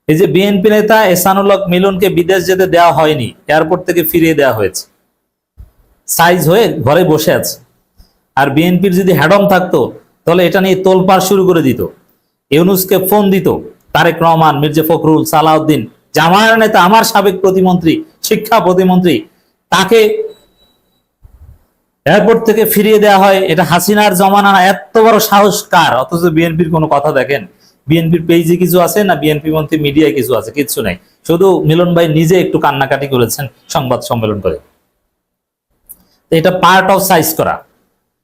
এই যে বিএনপি নেতা এহসানুল হক মিলনকে বিদেশ যেতে দেওয়া হয়নি, এয়ারপোর্ট থেকে ফিরিয়ে দেওয়া হয়েছে, সাইজ হয়ে ঘরে বসে আছে। আর বিএনপির যদি হ্যাডম থাকতো তাহলে এটা নিয়ে তোলপাড় শুরু করে দিত, ইউনূসকে ফোন দিত, তারেক রহমান, মির্জা ফখরুল, সালাউদ্দিন, জামায়াতের নেতা, আমার সাবেক প্রতিমন্ত্রী, শিক্ষা প্রতিমন্ত্রী, তাকে এয়ারপোর্ট থেকে ফিরিয়ে দেওয়া হয়। এটা হাসিনার জমানা, এত বড় সাহস কার? অথচ বিএনপির কোনো কথা দেখেন, বিএনপির পেজে কিছু আছে না, বিএনপি মন্ত্রী মিডিয়ায় কিছু আছে? কিচ্ছু নাই। শুধু মিলন ভাই নিজে একটু কান্নাকাটি করেছেন সংবাদ সম্মেলন করে। এটা পার্ট অফ সাইজ করা।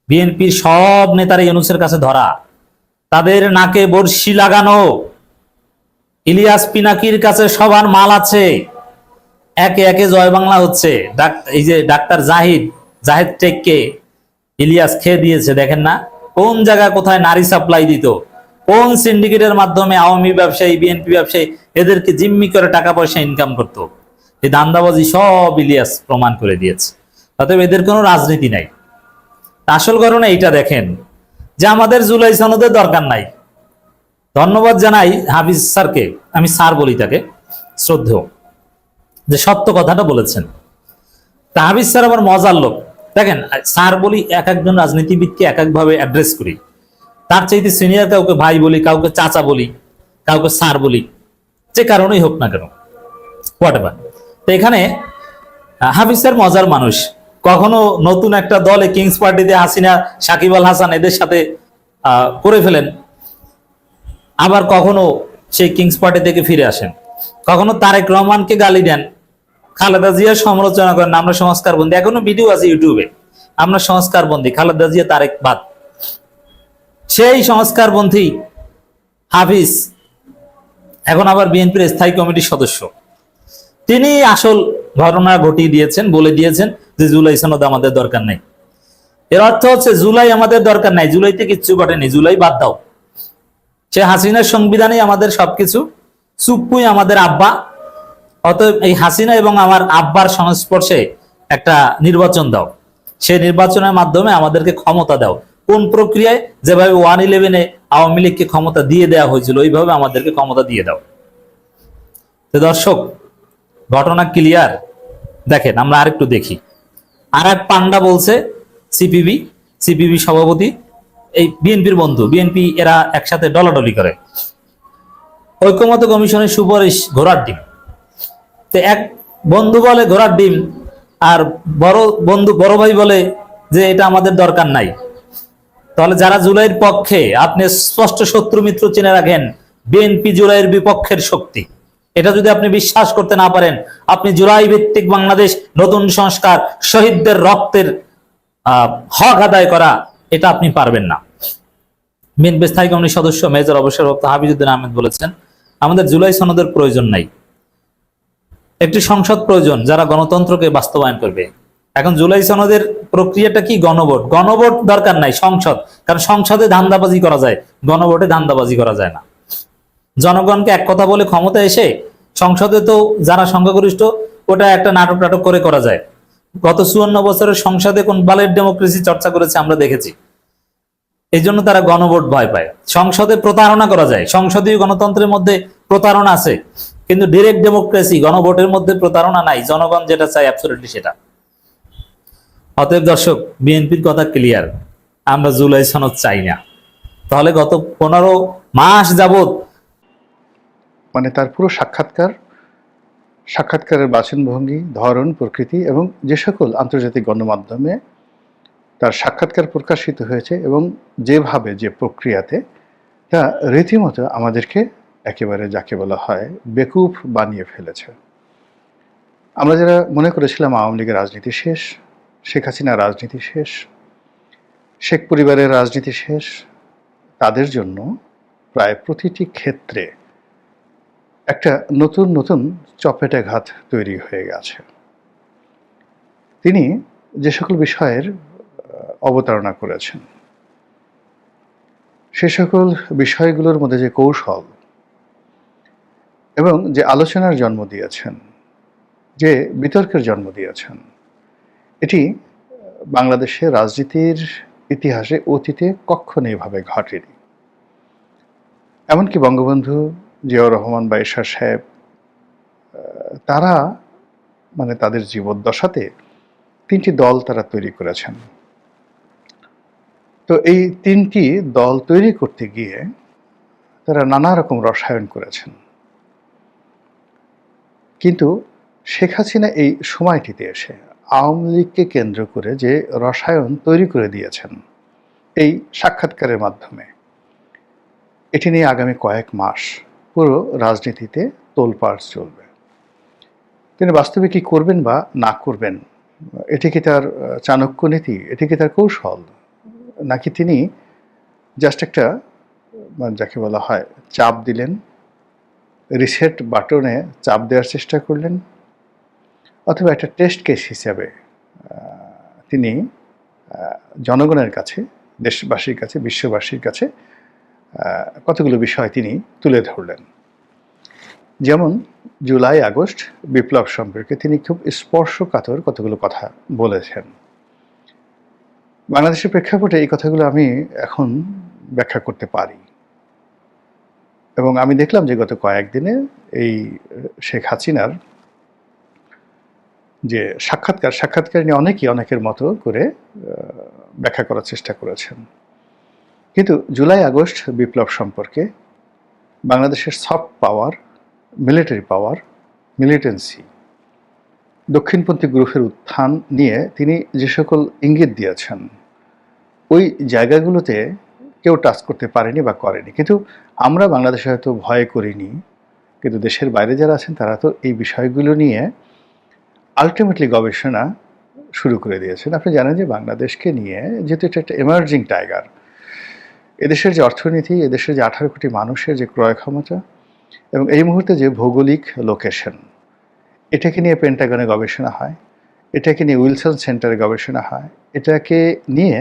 বিএনপির সব নেতারা ইউনূসের কাছে ধরা, তাদের নাকে বর্ষি লাগানো। ইলিয়াস পিনাকির কাছে সবার মাল আছে, একে একে জয় বাংলা হচ্ছে। এই যে ডাক্তার জাহিদ টেককে ইলিয়াস খেয়ে দিয়েছে, দেখেন না কোন জায়গায় কোথায় নারী সাপ্লাই দিত, কোন সিন্ডিকেটের মাধ্যমে আওয়ামী ব্যবসায়ী, বিএনপি ব্যবসায়ী এদেরকে জিম্মি করে টাকা পয়সা ইনকাম করতো। এই দান্দাবাজি সব ইলিয়াস প্রমাণ করে দিয়েছে। অতএব এদের কোনো রাজনীতি নাই। আসল কারণে এইটা দেখেন যে আমাদের জুলাই সনদের দরকার নাই। ধন্যবাদ জানাই হাফিজ স্যারকে, আমি স্যার বলি তাকে, শ্রদ্ধেয়, যে সত্য কথাটা বলেছেন। তা হাফিজ স্যার আবার মজার লোক। দেখেন, স্যার বলি, এক একজন রাজনীতিবিদকে এক একভাবে অ্যাড্রেস করি। তার চাইতে সিনিয়র কাউকে ভাই বলি, কাউকে চাচা বলি, কাউকে স্যার বলি, যে কারণেই হোক না কেন, হোয়াটএভার। তো এখানে হাফিজ স্যার মজার মানুষ। কখনো নতুন একটা দলে কিংস পার্টিতে হাসিনা, সাকিব আল হাসান এদের সাথে করে ফেলেন, আবার কখনো সেই কিংস পার্টি থেকে ফিরে আসেন, কখনো তারেক রহমানকে গালি দেন, খালেদা জিয়ার সমালোচনা করেন, আমরা সংস্কার বন্দী। এখনো ভিডিও আছে ইউটিউবে, আমরা সংস্কার বন্দী, খালেদা জিয়া তারেক বাদ। সেই সংস্কারপন্থী হাফিজ এখন আবার বিএনপির স্থায়ী কমিটির সদস্য। তিনি আসল ঘটনা ঘটিয়ে দিয়েছেন, বলে দিয়েছেন যে জুলাই সনদ আমাদের দরকার নাই। এর অর্থ হচ্ছে জুলাই আমাদের দরকার নাই, জুলাইতে কিচ্ছু ঘটেনি, জুলাই বাদ দাও। সে হাসিনার সংবিধানেই আমাদের সবকিছু, চুপ্পুই আমাদের আব্বা। অতএব এই হাসিনা এবং আমার আব্বার সংস্পর্শে একটা নির্বাচন দাও, সেই নির্বাচনের মাধ্যমে আমাদেরকে ক্ষমতা দাও। কোন প্রক্রিয়ায়? যেভাবে 1/11-এ আওয়ামী লীগকে ক্ষমতা দিয়ে দেওয়া হয়েছিল, ওইভাবে আমাদেরকে ক্ষমতা দিয়ে দাও। তো দর্শক, ঘটনা ক্লিয়ার। দেখেন, আমরা আরেকটু দেখি। আর এক পান্ডা বলছে সিপিবি সিপিবি সভাপতি, এই বিএনপির বন্ধু, বিএনপি এরা একসাথে ডলাডলি করে। ঐক্যমত্য কমিশনের সুপারিশ ঘোড়ার ডিম। তো এক বন্ধু বলে ঘোড়ার ডিম, আর বড় বন্ধু বড় ভাই বলে যে এটা আমাদের দরকার নাই। তাহলে যারা জুলাইয়ের পক্ষে, আপনি স্পষ্ট শত্রু মিত্র চিনে রাখেন, বিএনপি জুলাইয়ের বিপক্ষের শক্তি। এটা যদি আপনি বিশ্বাস করতে না পারেন, আপনি জুলাই ভিত্তিক বাংলাদেশ, নতুন সংস্কার, শহীদদের রক্তের হক আদায় করা, এটা আপনি পারবেন না। বিএনপি স্থায়ী কমিটির সদস্য মেজর অবসরপ্রাপ্ত হাফিজউদ্দিন আহমেদ বলেছেন, আমাদের জুলাই সনদের প্রয়োজন নাই, একটি সংসদ প্রয়োজন যারা গণতন্ত্রকে বাস্তবায়ন করবে। এখন জুলাই সনদের প্রক্রিয়াটা কি? গণভোট। গণভোট দরকার নাই, সংসদ। কারণ সংসদে ধান্দাবাজি করা যায়, গণভোটে ধান্দাবাজি করা যায় না। জনগণকে এক কথা বলে ক্ষমতা এসে সংসদে তো যারা সংখ্যাগরিষ্ঠ, ওটা একটা নাটক টাটক করে করা যায়। গত 54 বছরের সংসদে কোন বালের ডেমোক্রেসি চর্চা করেছে আমরা দেখেছি। এই জন্য তারা গণভোট ভয় পায়। সংসদে প্রতারণা করা যায়, সংসদীয় গণতন্ত্রের মধ্যে প্রতারণা আছে, কিন্তু ডিরেক্ট ডেমোক্রেসি, গণভোটের মধ্যে প্রতারণা নাই। জনগণ যেটা চায় অ্যাবসলিউটলি সেটা। অতএব দর্শক, বিএনপির কথা ক্লিয়ার, আমরা জুলাই সনদ চাই না। তাহলে গত 15 মাস যাবত মানে তার পুরো সাক্ষাৎকারের বাচনভঙ্গি, ধরন, প্রকৃতি এবং যে সকল আন্তর্জাতিক গণমাধ্যমে তার সাক্ষাৎকার প্রকাশিত হয়েছে এবং যেভাবে, যে প্রক্রিয়াতে, তা রীতিমতো আমাদেরকে একেবারে যাকে বলা হয় বেকুফ বানিয়ে ফেলেছে। আমরা যারা মনে করেছিলাম আওয়ামী লীগের রাজনীতি শেষ, শেখ হাসিনার রাজনীতি শেষ, শেখ পরিবারের রাজনীতি শেষ, তাদের জন্য প্রায় প্রতিটি ক্ষেত্রে একটা নতুন নতুন চপেটাঘাত তৈরি হয়ে গেছে। তিনি যে সকল বিষয়ের অবতারণা করেছেন, সে সকল বিষয়গুলোর মধ্যে যে কৌশল এবং যে আলোচনার জন্ম দিয়েছেন, যে বিতর্কের জন্ম দিয়েছেন, এটি বাংলাদেশের রাজনীতির ইতিহাসে অতীতে কখনো এভাবে ঘটেনি। এমনকি বঙ্গবন্ধু জিয়াউর রহমান বা এরশাদ সাহেব, তারা মানে তাদের জীবদ্দশাতে 3টি দল তারা তৈরি করেছেন। তো এই 3টি দল তৈরি করতে গিয়ে তারা নানা রকম রসায়ন করেছেন। কিন্তু শেখ হাসিনা এই সময়টিতে এসে আওয়ামী লীগকে কেন্দ্র করে যে রসায়ন তৈরি করে দিয়েছেন এই সাক্ষাৎকারের মাধ্যমে, এটি নিয়ে আগামী কয়েক মাস পুরো রাজনীতিতে তোলপাড় চলবে। তিনি বাস্তবে কি করবেন বা না করবেন, এটি কি তার চাণক্য নীতি, এটি কি তার কৌশল, নাকি তিনি জাস্ট একটা যাকে বলা হয় চাপ দিলেন, রিসেট বাটনে চাপ দেওয়ার চেষ্টা করলেন, অথবা একটা টেস্ট কেস হিসাবে তিনি জনগণের কাছে, দেশবাসীর কাছে, বিশ্ববাসীর কাছে কতগুলো বিষয় তিনি তুলে ধরলেন। যেমন জুলাই আগস্ট বিপ্লব সম্পর্কে তিনি খুব স্পর্শকাতর কতগুলো কথা বলেছেন। বাংলাদেশের প্রেক্ষাপটে এই কথাগুলো আমি এখন ব্যাখ্যা করতে পারি, এবং আমি দেখলাম যে গত কয়েকদিনে এই শেখ হাসিনার যে সাক্ষাৎকার নিয়ে অনেকেই অনেকের মতো করে ব্যাখ্যা করার চেষ্টা করেছেন। কিন্তু জুলাই আগস্ট বিপ্লব সম্পর্কে বাংলাদেশের soft power, military power, militancy, দক্ষিণপন্থী গ্রুপের উত্থান নিয়ে তিনি যে সকল ইঙ্গিত দিয়েছেন, ওই জায়গাগুলোতে কেউ টাচ করতে পারেনি বা করেনি। কিন্তু আমরা বাংলাদেশে হয়তো ভয় করিনি, কিন্তু দেশের বাইরে যারা আছেন তারা তো এই বিষয়গুলো নিয়ে আলটিমেটলি গবেষণা শুরু করে দিয়েছেন। আপনি জানেন যে বাংলাদেশকে নিয়ে যেহেতু এটা একটা এমার্জিং টাইগার, এদেশের যে অর্থনীতি, এদেশের যে 18 কোটি মানুষের যে ক্রয় ক্ষমতা এবং এই মুহূর্তে যে ভৌগোলিক লোকেশন, এটাকে নিয়ে পেন্টাগনে গবেষণা হয়, এটাকে নিয়ে উইলসন সেন্টারে গবেষণা হয়, এটাকে নিয়ে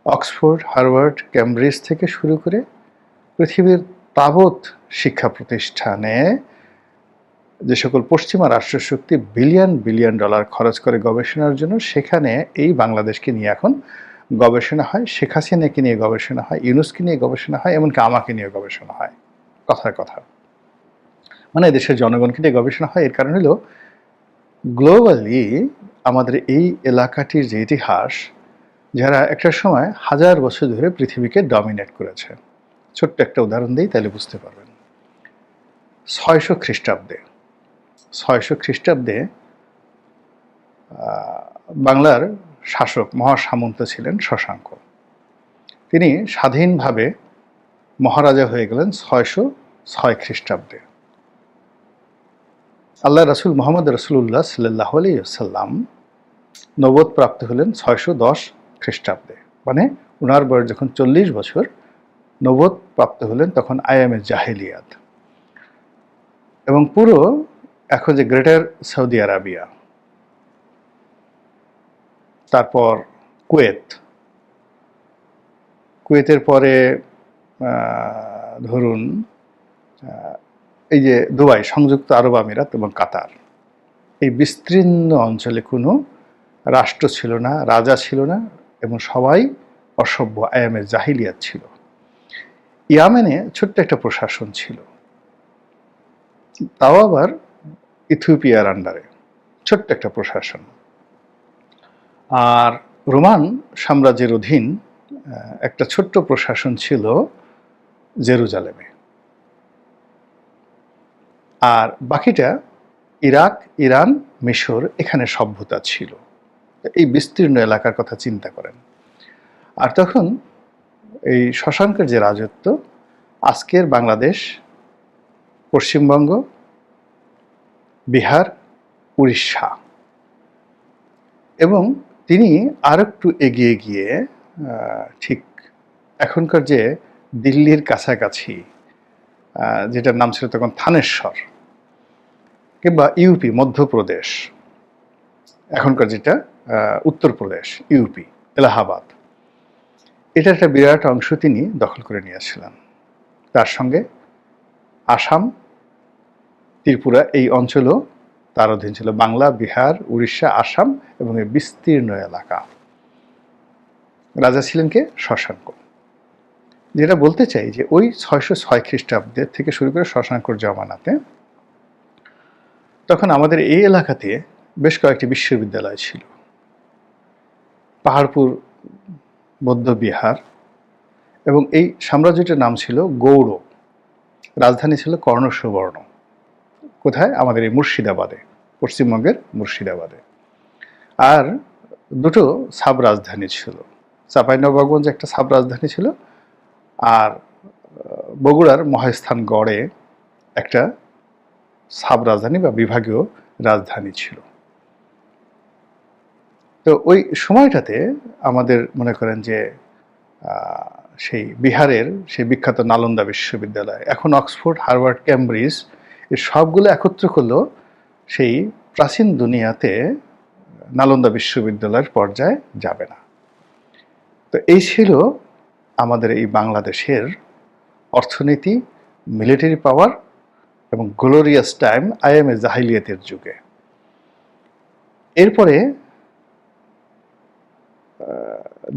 অক্সফোর্ড, হার্ভার্ড, ক্যামব্রিজ থেকে শুরু করে পৃথিবীর তাবৎ শিক্ষা প্রতিষ্ঠানে যে সকল পশ্চিমা রাষ্ট্রশক্তি বিলিয়ন বিলিয়ন ডলার খরচ করে গবেষণার জন্য, সেখানে এই বাংলাদেশকে নিয়ে এখন গবেষণা হয়, শেখ হাসিনাকে নিয়ে গবেষণা হয়, ইউনূসকে নিয়ে গবেষণা হয়, এমনকি আমাকে নিয়ে গবেষণা হয়। কথার কথা, মানে দেশের জনগণকে নিয়ে গবেষণা হয়। এর কারণ হলো গ্লোবালি আমাদের এই এলাকাটির যে ইতিহাস, যারা একটা সময় হাজার বছর ধরে পৃথিবীকে ডমিনেট করেছে। ছোট্ট একটা উদাহরণ দিই, তাহলে বুঝতে পারবেন। 600 খ্রিস্টাব্দে 600 খ্রিস্টাব্দে বাংলার শাসক মহাসামন্ত ছিলেন শশাঙ্ক। তিনি স্বাধীনভাবে মহারাজা হয়ে গেলেন 606 খ্রিস্টাব্দে। আল্লাহ রাসূল মুহাম্মদ রাসূলুল্লাহ সাল্লাল্লাহু আলাইহি ওয়াসাল্লাম নবুয়ত প্রাপ্ত হলেন 610 খ্রিস্টাব্দে। মানে ওনার বয়স যখন 40 বছর, নবুয়ত প্রাপ্ত হলেন তখন আয়ামে জাহেলিয়াত। এবং পুরো এখন যে গ্রেটার সৌদি আরাবিয়া, তারপর কুয়েতের পরে ধরুন এই যে দুবাই, সংযুক্ত আরব আমিরাত এবং কাতার, এই বিস্তীর্ণ অঞ্চলে কোনো রাষ্ট্র ছিল না, রাজা ছিল না, এবং সবাই অসভ্য, আয়ামে জাহিলিয়াত ছিল। ইয়ামেনে ছোট্ট একটা প্রশাসন ছিল, তাও আবার ইথিওপিয়ার আন্ডারে ছোট্ট একটা প্রশাসন। আর রোমান সাম্রাজ্যের অধীন একটা ছোট্ট প্রশাসন ছিল জেরুজালেমে। আর বাকিটা ইরাক, ইরান, মিশর, এখানে সভ্যতা ছিল। এই বিস্তীর্ণ এলাকার কথা চিন্তা করেন। আর তখন এই শশাঙ্কের যে রাজত্ব, আজকের বাংলাদেশ, পশ্চিমবঙ্গ, বিহার, উড়িষ্যা, এবং তিনি আর একটু এগিয়ে গিয়ে ঠিক এখনকার যে দিল্লির কাছাকাছি, যেটার নাম ছিল তখন থানেশ্বর, কিংবা ইউপি, মধ্যপ্রদেশ, এখনকার যেটা উত্তরপ্রদেশ, ইউপি, এলাহাবাদ, এটা একটা বিরাট অংশ তিনি দখল করে নিয়েছিলেন। তার সঙ্গে আসাম, ত্রিপুরা, এই অঞ্চলও তার অধীন ছিল। বাংলা, বিহার, উড়িষ্যা, আসাম এবং এই বিস্তীর্ণ এলাকা। রাজা ছিলেন কে? শশাঙ্ক। যেটা বলতে চাই যে ওই 606 খ্রিস্টাব্দের থেকে শুরু করে শশাঙ্কর জমানাতে তখন আমাদের এই এলাকাতে বেশ কয়েকটি বিশ্ববিদ্যালয় ছিল। পাহাড়পুর বৌদ্ধ বিহার, এবং এই সাম্রাজ্যটির নাম ছিল গৌড়, রাজধানী ছিল কর্ণসুবর্ণ। কোথায়? আমাদের এই মুর্শিদাবাদে, পশ্চিমবঙ্গের মুর্শিদাবাদে। আর দুটো সাব রাজধানী ছিল, চাঁপাইনবাবগঞ্জ একটা সাব রাজধানী ছিল, আর বগুড়ার মহেস্থানগড়ে একটা সাব রাজধানী বা বিভাগীয় রাজধানী ছিল। তো ওই সময়টাতে আমাদের মনে করেন যে সেই বিহারের সেই বিখ্যাত নালন্দা বিশ্ববিদ্যালয়, এখন অক্সফোর্ড, হার্ভার্ড, ক্যামব্রিজ, এই সবগুলো একত্র করলেও সেই প্রাচীন দুনিয়াতে নালন্দা বিশ্ববিদ্যালয়ের পর্যায়ে যাবে না। তো এই ছিল আমাদের এই বাংলাদেশের অর্থনীতি, মিলিটারি পাওয়ার এবং গ্লোরিয়াস টাইম আইএমএ জাহিলিয়াতের যুগে। এরপরে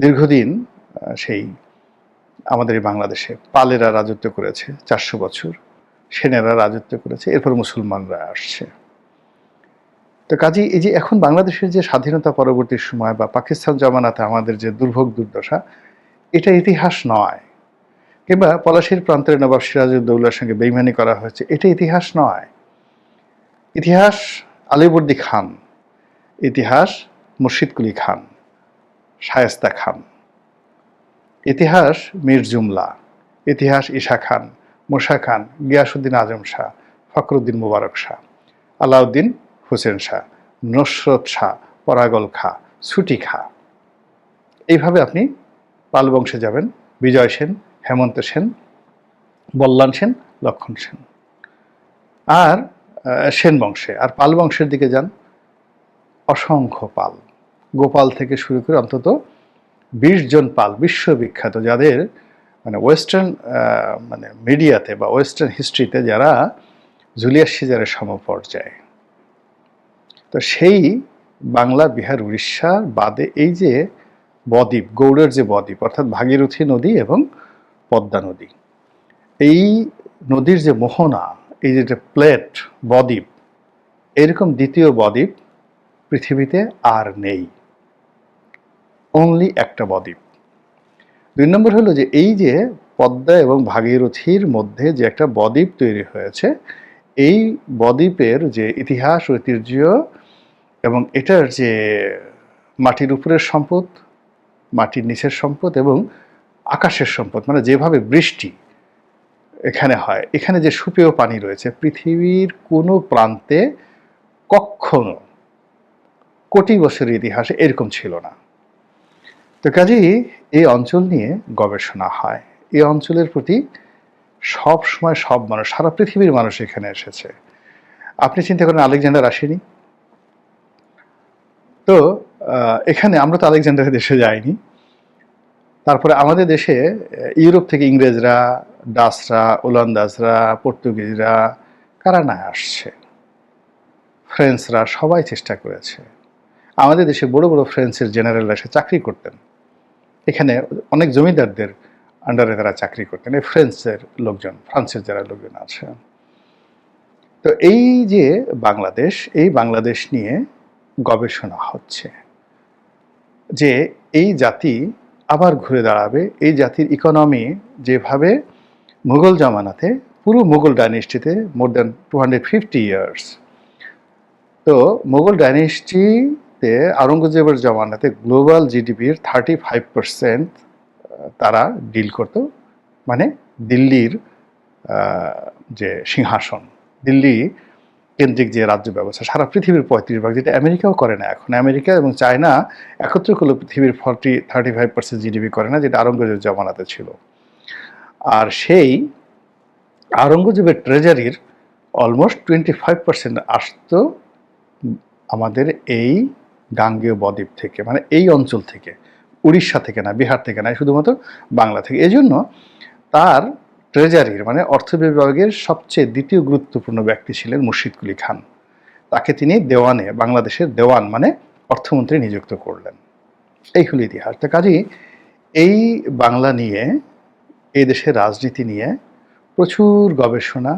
দীর্ঘদিন সেই আমাদের এই বাংলাদেশে পালেরা রাজত্ব করেছে 400 বছর, সেনেরা রাজত্ব করেছে, এরপর মুসলমানরা আসছে। তো কাজেই এই যে এখন বাংলাদেশের যে স্বাধীনতা পরবর্তী সময় বা পাকিস্তান জমানাতে আমাদের যে দুর্ভোগ দুর্দশা, এটা ইতিহাস নয়। কিংবা পলাশীর প্রান্তের নবাব সিরাজউদ্দৌলার সঙ্গে বেইমানি করা হয়েছে, এটা ইতিহাস নয়। ইতিহাস আলীবর্দী খান, ইতিহাস মুর্শিদ কুলি খান, শায়েস্তা খান, ইতিহাস মীর জুমলা, ইতিহাস ঈশা খান, মুসা খান, গিয়াসউদ্দিন আজম শাহ, ফখরুদ্দিন মুবারক শাহ, আলাউদ্দিন হোসেন শাহ, নসরত শাহ, পরাগল খাঁ, ছুটি খাঁ। এইভাবে আপনি পাল বংশে যাবেন, বিজয় সেন, হেমন্ত সেন, বল্লান সেন, লক্ষণ সেন। আর সেন বংশে আর পাল বংশের দিকে যান, অসংখ্য পাল, গোপাল থেকে শুরু করে অন্তত 20 জন পাল বিশ্ববিখ্যাত, যাদের মানে ওয়েস্টার্ন মানে মিডিয়াতে বা ওয়েস্টার্ন হিস্ট্রিতে যারা জুলিয়াস সিজারের সমপর্যায়ে। তো সেই বাংলা, বিহার, উড়িষ্যার বাদে এই যে বদ্বীপ, গৌড়ের যে বদ্বীপ, অর্থাৎ ভাগীরথী নদী এবং পদ্মা নদী, এই নদীর যে মোহনা, এই যে প্লেট বদ্বীপ, এরকম দ্বিতীয় বদ্বীপ পৃথিবীতে আর নেই। অনলি একটা বদ্বীপ। 2 নম্বর হলো যে এই যে পদ্মা এবং ভাগীরথীর মধ্যে যে একটা বদ্বীপ তৈরি হয়েছে, এই বদ্বীপের যে ইতিহাস, ঐতিহ্য এবং এটার যে মাটির উপরের সম্পদ, মাটির নিচের সম্পদ এবং আকাশের সম্পদ, মানে যেভাবে বৃষ্টি এখানে হয়, এখানে যে সুপেয় পানি রয়েছে, পৃথিবীর কোনো প্রান্তে কখনো কোটি বছরের ইতিহাসে এরকম ছিল না। তো কাজেই এই অঞ্চল নিয়ে গবেষণা হয়। এই অঞ্চলের প্রতি সব সময় সব মানুষ, সারা পৃথিবীর মানুষ এখানে এসেছে। আপনি চিন্তা করেন আলেকজান্ডার আসেনি? তো এখানে আমরা তো আলেকজান্ডারের দেশে যাইনি। তারপরে আমাদের দেশে ইউরোপ থেকে ইংরেজরা, ডাচরা, ওলন্দাজরা, পর্তুগিজরা কারা না আসছে, ফ্রেঞ্চরা সবাই চেষ্টা করেছে। আমাদের দেশে বড় বড় ফ্রেঞ্চের জেনারেলরা এসে চাকরি করতেন, এখানে অনেক জমিদারদের আন্ডারে তারা চাকরি করতেন, এই ফ্রেঞ্চের লোকজন, ফ্রান্সের যারা লোকজন আছে। তো এই যে বাংলাদেশ, এই বাংলাদেশ নিয়ে গবেষণা হচ্ছে যে এই জাতি আবার ঘুরে দাঁড়াবে। এই জাতির ইকোনমি যেভাবে মুঘল জামানাতে, পুরো মুঘল ডাইনেস্টিতে মোর দ্যান 250 ইয়ার্স, তো মুঘল ডাইনেস্টিতে আওরঙ্গজেবের জামানাতে গ্লোবাল জিডিপির 35% তারা ডিল করত, মানে দিল্লির যে সিংহাসন, দিল্লি কেন্দ্রিক যে রাজ্য ব্যবস্থা, সারা পৃথিবীর 35%, যেটা আমেরিকাও করে না এখন। আমেরিকা এবং চায়না একত্র করলে পৃথিবীর 35% জিডিপি করে না, যেটা আওরঙ্গজেব জামানাতে ছিল। আর সেই আওরঙ্গজেবের ট্রেজারির অলমোস্ট 25% আসতো আমাদের এই গাঙ্গেয় বদ্বীপ থেকে, মানে এই অঞ্চল থেকে, উড়িষ্যা থেকে না, বিহার থেকে না, শুধুমাত্র বাংলা থেকে। এজন্য তার ট্রেজারির মানে অর্থ বিভাগের সবচেয়ে দ্বিতীয় গুরুত্বপূর্ণ ব্যক্তি ছিলেন মুর্শিদ কুলি খান। তাকে তিনি দেওয়ানে, বাংলাদেশের দেওয়ান মানে অর্থমন্ত্রী নিযুক্ত করলেন। এই হলো ইতিহাস। তো কাজেই এই বাংলা নিয়ে, এই দেশের রাজনীতি নিয়ে প্রচুর গবেষণা,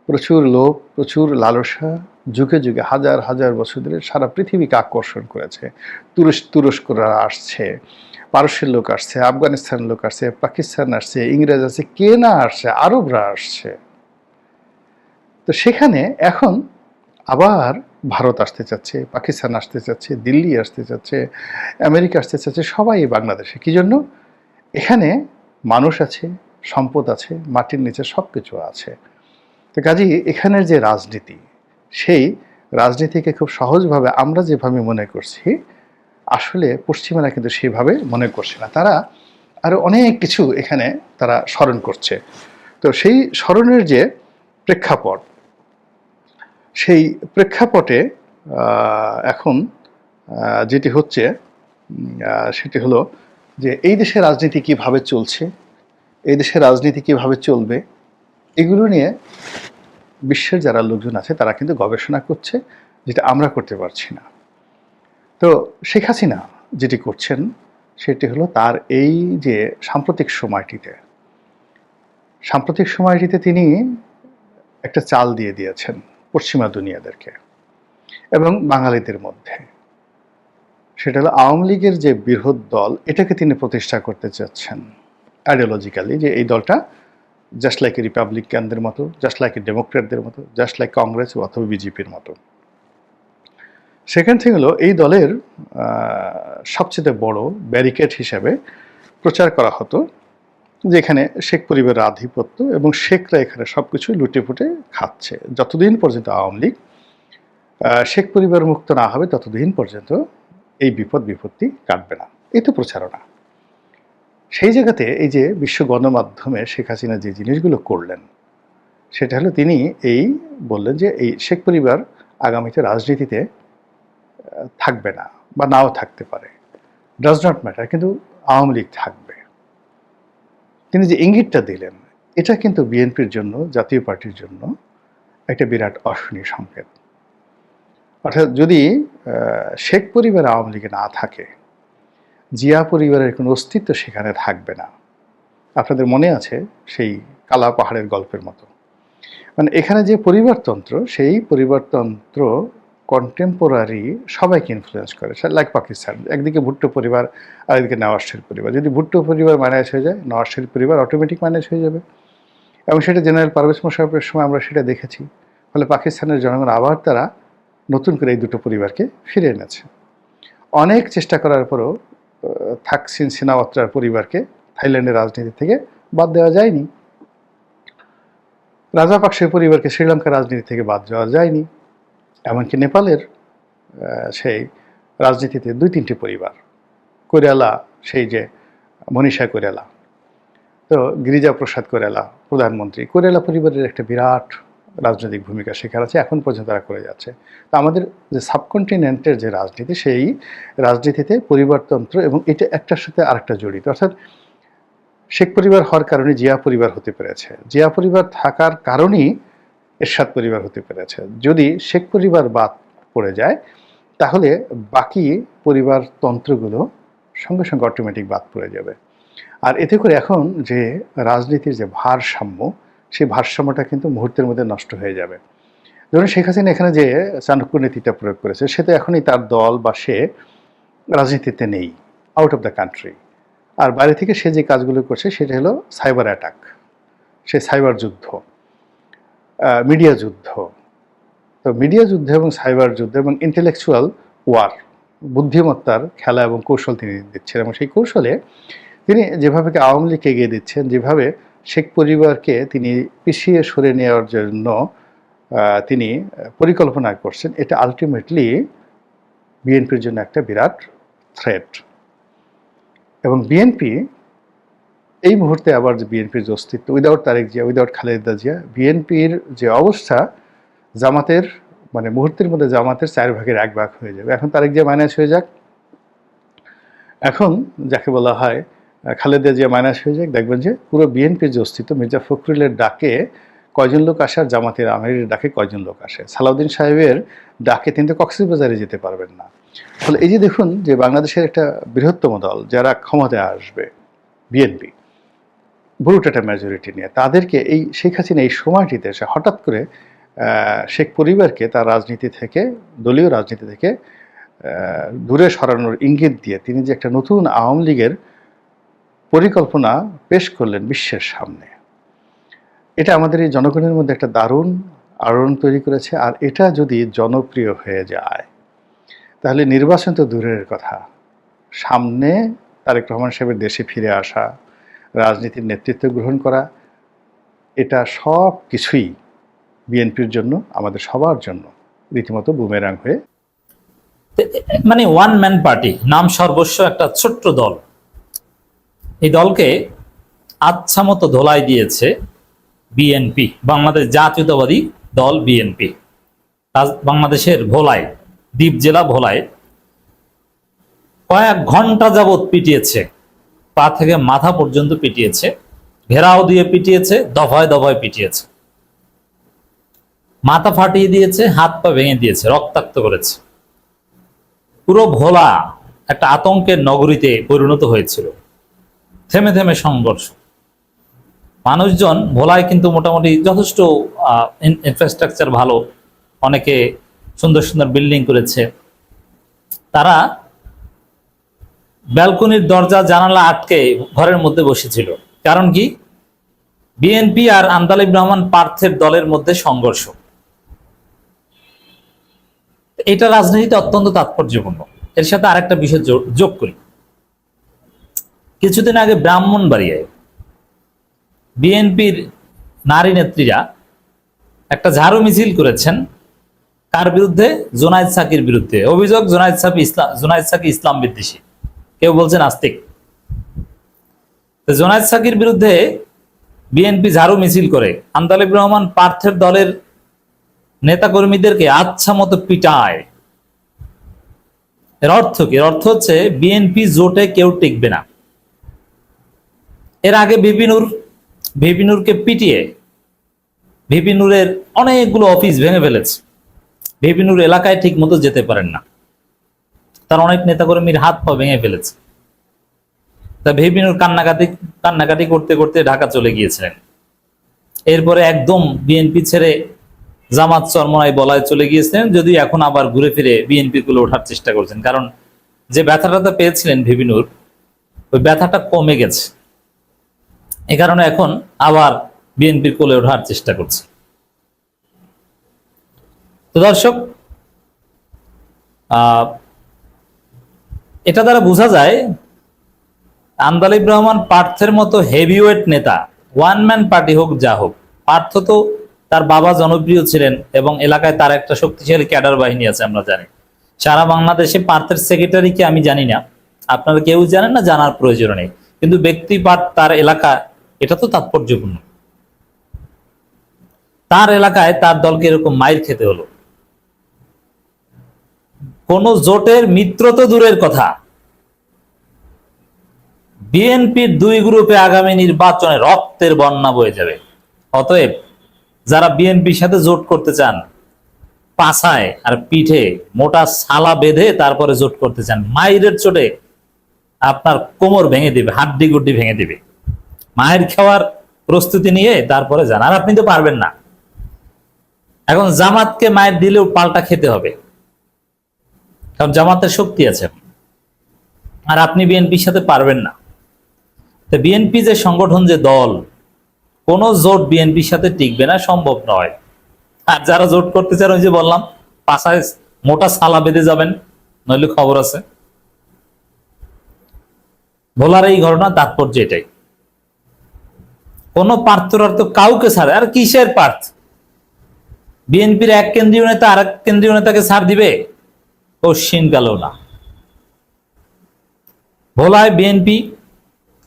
প্রচুর লোভ, প্রচুর লালসা যুগে যুগে হাজার হাজার বছর ধরে সারা পৃথিবীকে আকর্ষণ করেছে। তুরস্করা আসছে, পারস্যের লোক আসছে, আফগানিস্তানের লোক আসছে, পাকিস্তান আসছে, ইংরেজ আসছে, কে না আসছে, আরবরা আসছে। তো সেখানে এখন আবার ভারত আসতে চাচ্ছে, পাকিস্তান আসতে চাচ্ছে, দিল্লি আসতে চাচ্ছে, আমেরিকা আসতে চাচ্ছে, সবাই বাংলাদেশে। কি জন্য? এখানে মানুষ আছে, সম্পদ আছে, মাটির নিচে সব কিছু আছে। তো কাজেই এখানের যে রাজনীতি, সেই রাজনীতিকে খুব সহজভাবে আমরা যেভাবে মনে করছি, আসলে পশ্চিমারা কিন্তু সেভাবে মনে করছে না। তারা আরো অনেক কিছু এখানে তারা স্মরণ করছে। তো সেই স্মরণের যে প্রেক্ষাপট, সেই প্রেক্ষাপটে এখন যেটি হচ্ছে সেটি হলো যে এই দেশের রাজনীতি কিভাবে চলছে, এই দেশের রাজনীতি কিভাবে চলবে, এগুলো নিয়ে বিশ্বের যারা লোকজন আছে তারা কিন্তু গবেষণা করছে, যেটা আমরা করতে পারছি না। তো শেখ হাসিনা যেটি করছেন সেটি হলো তার এই যে সাম্প্রতিক সময়টিতে তিনি একটা চাল দিয়ে দিয়েছেন পশ্চিমা দুনিয়াদেরকে এবং বাঙালিদের মধ্যে। সেটা হলো আওয়ামী লীগের যে বৃহৎ দল, এটাকে তিনি প্রতিষ্ঠা করতে চাচ্ছেন আইডিওলজিক্যালি, যে এই দলটা জাস্ট লাইক রিপাবলিকানদের মতো, জাস্ট লাইক ডেমোক্রেটদের মতো, জাস্ট লাইক কংগ্রেস অথবা বিজেপির মতো। সেকেন্ড থিং হলো এই দলের সবচেয়ে বড় ব্যারিকেড হিসাবে প্রচার করা হতো যেখানে শেখ পরিবারের আধিপত্য এবং শেখরা এখানে সবকিছু লুটেপুটে খাচ্ছে। যতদিন পর্যন্ত আওয়ামী লীগ শেখ পরিবার মুক্ত না হবে ততদিন পর্যন্ত এই বিপত্তি কাটবে না। এই তো প্রচারণা। সেই জায়গাতে এই যে বিশ্ব গণমাধ্যমে শেখ হাসিনা যে জিনিসগুলো করলেন, সেটা হলো তিনি এই বললেন যে এই শেখ পরিবার আগামীতে রাজনীতিতে থাকবে না বা নাও থাকতে পারে, ডাজ নট ম্যাটার, কিন্তু আওয়ামী লীগ থাকবে। তিনি যে ইঙ্গিতটা দিলেন, এটা কিন্তু বিএনপির জন্য, জাতীয় পার্টির জন্য একটা বিরাট অশনি সংকেত। অর্থাৎ যদি শেখ পরিবার আওয়ামী লীগে না থাকে, জিয়া পরিবারের কোনো অস্তিত্ব সেখানে থাকবে না। আপনাদের মনে আছে সেই কালা পাহাড়ের গল্পের মতো। মানে এখানে যে পরিবারতন্ত্র, সেই পরিবারতন্ত্র কন্টেম্পোরারি সবাইকে ইনফ্লুয়েন্স করে, লাইক পাকিস্তান। একদিকে ভুট্টো পরিবার, আরেকদিকে নওয়াজ শরীফ পরিবার। যদি ভুট্টো পরিবার মাইনাস হয়ে যায়, নওয়াজ শরীফ পরিবার অটোমেটিক মাইনাস হয়ে যাবে, এবং সেটা জেনারেল পারভেজ মোশাররফের সময় আমরা সেটা দেখেছি। ফলে পাকিস্তানের জনগণ আবার তারা নতুন করে এই দুটো পরিবারকে ফিরে এনেছে। অনেক চেষ্টা করার পরও থাকসিন সিনাওয়াত্রার পরিবারকে থাইল্যান্ডের রাজনীতি থেকে বাদ দেওয়া যায়নি। রাজাপাকসের পরিবারকে শ্রীলঙ্কার রাজনীতি থেকে বাদ দেওয়া যায়নি। এমনকি নেপালের সেই রাজনীতিতে 2-3টি পরিবার, কৈরালা, সেই যে মনীষা কৈরালা, তো গিরিজা প্রসাদ কৈরালা প্রধানমন্ত্রী, কৈরালা পরিবারের একটা বিরাট রাজনৈতিক ভূমিকা সেখানে আছে, এখন পর্যন্ত তারা করে যাচ্ছে। তো আমাদের যে সাবকন্টিনেন্টের যে রাজনীতি, সেই রাজনীতিতে পরিবারতন্ত্র, এবং এটা একটার সাথে আরেকটা জড়িত। অর্থাৎ শেখ পরিবার হওয়ার কারণে জিয়া পরিবার হতে পেরেছে, জিয়া পরিবার থাকার কারণেই এরশাদ পরিবার হতে পেরেছে। যদি শেখ পরিবার বাদ পড়ে যায়, তাহলে বাকি পরিবারতন্ত্রগুলো সঙ্গে সঙ্গে অটোমেটিক বাদ পড়ে যাবে। আর এতে করে এখন যে রাজনীতির যে ভারসাম্য, সেই ভারসাম্যটা কিন্তু মুহূর্তের মধ্যে নষ্ট হয়ে যাবে। ধরুন শেখ হাসিনা এখানে যে চাণক্য নীতিটা প্রয়োগ করেছে, সে তো এখনই তার দল বা সে রাজনীতিতে নেই, আউট অফ দ্য কান্ট্রি। আর বাইরে থেকে সে যে কাজগুলো করছে সেটা হলো সাইবার অ্যাটাক, সে সাইবার যুদ্ধ, মিডিয়া যুদ্ধ। তো মিডিয়া যুদ্ধ এবং সাইবার যুদ্ধ এবং ইন্টেলেকচুয়াল ওয়ার, বুদ্ধিমত্তার খেলা এবং কৌশল তিনি দিচ্ছেন, এবং সেই কৌশলে তিনি যেভাবে আওয়ামী লীগকে এগিয়ে দিচ্ছেন, যেভাবে শেখ পরিবারকে তিনি পিছিয়ে সরে নেওয়ার জন্য তিনি পরিকল্পনা করছেন, এটা আলটিমেটলি বিএনপির জন্য একটা বিরাট থ্রেট। এবং বিএনপি এই মুহূর্তে আবার যে বিএনপির যে অস্তিত্ব, উইদাউট তারেক জিয়া, উইদাউট খালেদা জিয়া, বিএনপির যে অবস্থা, জামাতের মানে মুহূর্তের মধ্যে জামাতের 1/4 হয়ে যাবে। এখন তারেক জিয়া মাইনাস হয়ে যাক, এখন যাকে বলা হয় খালেদা জিয়া মাইনাস হয়ে যাক, দেখবেন যে পুরো বিএনপির যে অস্তিত্ব, মির্জা ফখরুলের ডাকে কয়জন লোক আসে আর জামাতের আমিরের ডাকে কয়জন লোক আসে। সালাউদ্দিন সাহেবের ডাকে তিনি তো কক্সবাজারে যেতে পারবেন না। ফলে এই যে দেখুন যে বাংলাদেশের একটা বৃহত্তম দল যারা ক্ষমতায় আসবে, বিএনপি ভোট একটা মেজরিটি নিয়ে, তাদেরকে এই শেখ হাসিনা এই সময়টিতে এসে হঠাৎ করে শেখ পরিবারকে তার রাজনীতি থেকে, দলীয় রাজনীতি থেকে দূরে সরানোর ইঙ্গিত দিয়ে তিনি যে একটা নতুন আওয়ামী লীগের পরিকল্পনা পেশ করলেন বিশ্বের সামনে, এটা আমাদের এই জনগণের মধ্যে একটা দারুণ আলোড়ন তৈরি করেছে। আর এটা যদি জনপ্রিয় হয়ে যায়, তাহলে নির্বাচন তো দূরের কথা, সামনে তারেক রহমান সাহেবের দেশে ফিরে আসা, রাজনীতির নেতৃত্ব গ্রহণ করা, এটা সব কিছুই বিএনপির জন্য, আমাদের সবার জন্য রীতিমতো বুমেরাং হয়ে, মানে ওয়ান ম্যান পার্টি, নাম সর্বস্ব একটা ছোট্ট দল, এই দলকে আচ্ছা মতো ধোলাই দিয়েছে বিএনপি, বাংলাদেশ জাতীয়তাবাদী দল বিএনপি। বাংলাদেশের ভোলায়, দ্বীপ জেলা ভোলায় কয়েক ঘন্টা যাবৎ পিটিয়েছে, পা থেকে মাথা পর্যন্ত পিটিয়েছে, ঘেরাও দিয়ে পিটিয়েছে, দফায় দফায় পিটিয়েছে, মাথা ফাটিয়ে দিয়েছে, হাত পা ভেঙে দিয়েছে, রক্তাক্ত করেছে। পুরো ভোলা একটা আতঙ্কের নগরীতে পরিণত হয়েছিল। থেমে থেমে সংঘর্ষ, মানুষজন ভোলায় কিন্তু মোটামুটি যথেষ্ট ইনফ্রাস্ট্রাকচার ভালো, অনেকে সুন্দর সুন্দর বিল্ডিং করেছে, তারা ব্যালকনির দরজা জানালা আটকে ঘরের মধ্যে বসেছিল। কারণ কি? বিএনপি আর আন্দালিব রহমান পার্থের দলের মধ্যে সংঘর্ষ। এটা রাজনীতিতে অত্যন্ত তাৎপর্যপূর্ণ। এর সাথে আরেকটা বিষয় যোগ করি। কিছুদিন আগে ব্রাহ্মণবাড়িয়ায় বিএনপির নারী নেত্রীরা একটা ঝাড়ু মিছিল করেছেন। কার বিরুদ্ধে? জোনায়েদ সাকির বিরুদ্ধে। অভিযোগ জোনায়েদ সাকি ইসলাম বিদ্বেষী, কেউ বলছে নাস্তিক। জোনায়েদ সাকির বিরুদ্ধে বিএনপি ঝাড়ু মিছিল করে আন্দালিব রহমান পার্থের দলের নেতাকর্মীদেরকে আচ্ছা মতো পিটায়। এর অর্থ কি? এর অর্থ হচ্ছে বিএনপি জোটে কেউ টিকবে না। এর আগে ভিপিনুরকে পিটিয়ে ভিপিনুরের অনেকগুলো অফিস ভেঙে ফেলেছে। ভিপিনুর এলাকায় ঠিক মতো যেতে পারেন না, তার অনেক নেতাকর্মীর হাত পা ভেঙে ফেলেছে। তা ভিপিনুর কান্নাকাটি করতে করতে ঢাকা চলে গিয়েছিলেন। এরপরে একদম বিএনপি ছেড়ে জামাত চরমনায় বলায় চলে গিয়েছিলেন, যদিও এখন আবার ঘুরে ফিরে বিএনপি গুলো ওঠার চেষ্টা করছেন, কারণ যে ব্যথাটা পেয়েছিলেন ভিবিনুর, ওই ব্যথাটা কমে গেছে। এ কারণে এখন আবার বিএনপির কোলে ওঠার চেষ্টা করছে। তো দর্শক, এটা দ্বারা বোঝা যায় আন্দালিব রহমান পার্থের মতো হেভিওয়েট নেতা, ওয়ান ম্যান পার্টি হোক যা হোক, পার্থ তো তার বাবা জনপ্রিয় ছিলেন এবং এলাকায় তার একটা শক্তিশালী ক্যাডার বাহিনী আছে, আমরা জানি। সারা বাংলাদেশে পার্থের সেক্রেটারিকে আমি জানি না, আপনারা কেউ জানেন না, জানার প্রয়োজন নেই, কিন্তু ব্যক্তি পার্থ তার এলাকা, এটা তো তাৎপর্যপূর্ণ। তার এলাকায় তার দলকে এরকম মাইর খেতে হলো। কোন জোটের মিত্র তো দূরের কথা, বিএনপির দুই গ্রুপে আগামী নির্বাচনে রক্তের বন্যা বয়ে যাবে। অতএব যারা বিএনপির সাথে জোট করতে চান, পাছায় আর পিঠে মোটা সালা বেঁধে তারপরে জোট করতে চান, মাইরের চোটে আপনার কোমর ভেঙে দিবে, হাড্ডি গুড্ডি ভেঙে দিবে। মায়ের খাওয়ার প্রস্তুতি নিয়ে তারপরে যান, আর আপনি তো পারবেন না। এখন জামাতকে মায়ের দিলেও পাল্টা খেতে হবে, কারণ জামাতের শক্তি আছে, আর আপনি বিএনপির সাথে পারবেন না। তো বিএনপি যে সংগঠন, যে দল, কোন জোট বিএনপির সাথে টিকবে না, সম্ভব নয়। আর যারা জোট করতে চান, ওই যে বললাম, পাশায় মোটা সালা বেঁধে যাবেন, নইলে খবর আছে। ভোলার এই ঘটনা তাৎপর্য এটাই, কোন প্রার্থীর তো কাউকে ছাড়ে, আর কিসের প্রার্থী? বিএনপির এক কেন্দ্রীয় নেতা আর এক কেন্দ্রীয় নেতাকে ছাড় দিবে? কশিন গেল না। ভোলায় বিএনপি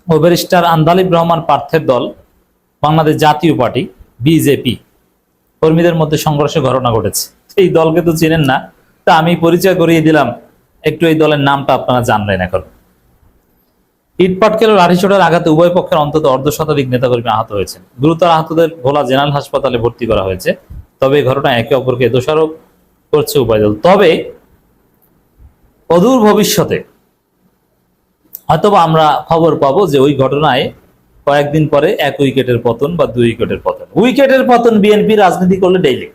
ও ব্যারিস্টার আন্দালিব রহমান পার্থের দল, বাংলাদেশ জাতীয় পার্টি বিজেপি কর্মীদের মধ্যে সংঘর্ষের ঘটনা ঘটেছে। এই দলকে তো চিনেন না, তা আমি পরিচয় করিয়ে দিলাম, একটু এই দলের নামটা আপনারা জানলেন। এখন ইটপাটকেল ও লাঠিসোঁটার আঘাতে উভয় পক্ষের অন্তত অর্ধশতাধিক নেতাকর্মী আহত হয়েছেন। গুরুতর আহতদের ভোলা জেনারেল হাসপাতালে ভর্তি করা হয়েছে। তবে এই ঘটনায় একে অপরকে দোষারোপ করছে উভয় দল। তবে অদূর ভবিষ্যতে হয়তোবা আমরা খবর পাবো যে ওই ঘটনায় কয়েকদিন পরে 1 উইকেটের পতন বা 2 উইকেটের পতন। উইকেটের পতন বিএনপি রাজনীতি করলে ডেইলি,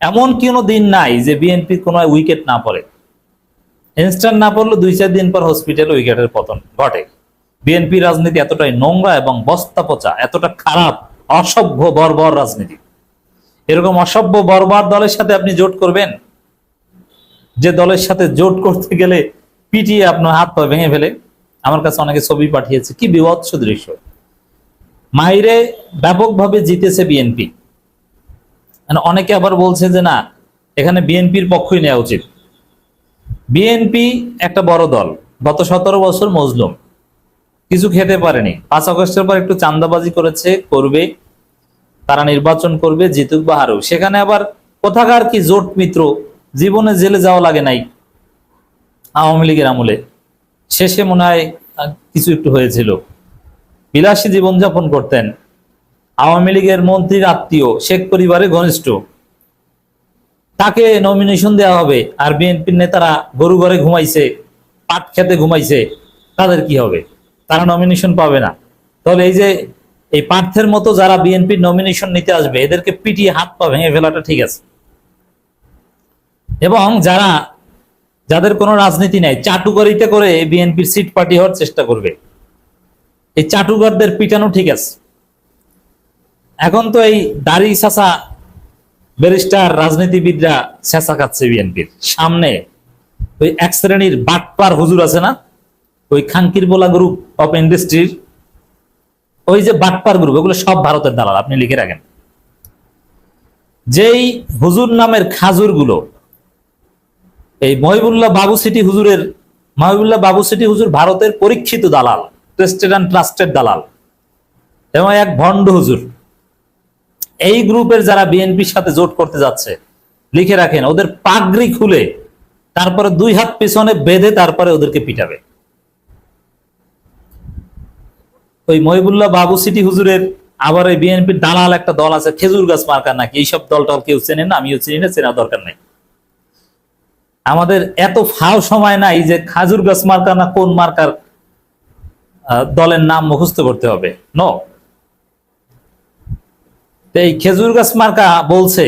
এমন কোনো দিন নাই যে বিএনপির কোনো উইকেট না পড়ে। ইনস্ট্যান্ট না পড়লে 2-4 দিন পর হসপিটালে উইকেটের পতন ঘটে। বিএনপি রাজনীতি এতটাই নোংরা এবং বস্তা পচা, এতটা খারাপ, অসভ্য বর্বর রাজনীতি। এরকম অসভ্য বর্বর দলের সাথে আপনি জোট করবেন, যে দলের সাথে জোট করতে গেলে পিটিয়ে আপনার হাত পা ভেঙে ফেলে। আমার কাছে অনেকে ছবি পাঠিয়েছে, কি বিভৎস দৃশ্য। মাইরে ব্যাপকভাবে জিতেছে বিএনপি। অনেকে আবার বলছে যে না, এখানে বিএনপির পক্ষই নেওয়া উচিত। বিএনপি একটা বড় দল, গত 17 বছর মজলুম, কিছু খেতে পারেনি। 5 আগস্টের পর একটু চাঁদাবাজি করেছে, করবে, তারা নির্বাচন করবে, জিতুক বা হারুক। সেখানে আবার কোথাকার কি জোট মিত্র, জীবনে জেলে যাওয়া লাগে নাই আওয়ামী লীগের আমলে। শেষে মনে হয় কিছু একটু হয়েছিল, বিলাসী জীবনযাপন করতেন। আওয়ামী লীগের মন্ত্রীর আত্মীয়, শেখ পরিবারের ঘনিষ্ঠ, তাকে নমিনেশন দেওয়া হবে। আর বিএনপির নেতারা গরু ঘরে ঘুমাইছে, পাট খেতে ঘুমাইছে, তাদের কি হবে? তারা নমিনেশন পাবে না। তাহলে এই যে এই পার্থের মতো যারা বিএনপির নমিনেশন নিতে আসবে, এদেরকে পিটিয়ে হাত পা ভেঙে ফেলাটা ঠিক আছে। এবং যাদের কোনো রাজনীতি নাই, চাটুকারিতে করে বিএনপির সিট পার্টি হওয়ার চেষ্টা করবে, এই চাটুকারদের পিটানো ঠিক আছে। এখন তো এই দাড়ি চাচা ব্যারিস্টার রাজনীতিবিদরা চেঁচা খাচ্ছে বিএনপির সামনে। ওই এক শ্রেণীর বাটপার হুজুর আছে না, ওই খাঙ্কির বোলা গ্রুপ অফ ইন্ডাস্ট্রির, ওই যে বাটপার গ্রুপ, ওগুলো সব ভারতের দালাল, আপনি লিখে রাখেন। যেই হুজুর নামের খাজুর গুলো, এই মহিবুল্লাহ বাবু সিটি হুজুর ভারতের পরীক্ষিত দালাল, টেস্টেড অ্যান্ড ট্রাস্টেড দালাল, এবং এক ভণ্ড হুজুর। এই গ্রুপের যারা বিএনপির সাথে জোট করতে যাচ্ছে, লিখে রাখেন, ওদের পাগড়ি খুলে তারপরে 2 হাত পেছনে বেঁধে তারপরে ওদেরকে পিটাবে। ওই মহিবুল্লাহ বাবু সিটি হুজুরের আবার ওই বিএনপির দালাল একটা দল আছে, খেজুর গাছ মার্কা নাকি, এইসব দলটাল কেউ চেনে না, আমিও চিনি না, চেনা দরকার নাই। আমাদের এত ফাও সময় নাই যে খাজুর গাছ মার্কা না কোন মার্কার দলের নাম মুখস্থ করতে হবে। এই খেজুর গাছ মার্কা বলছে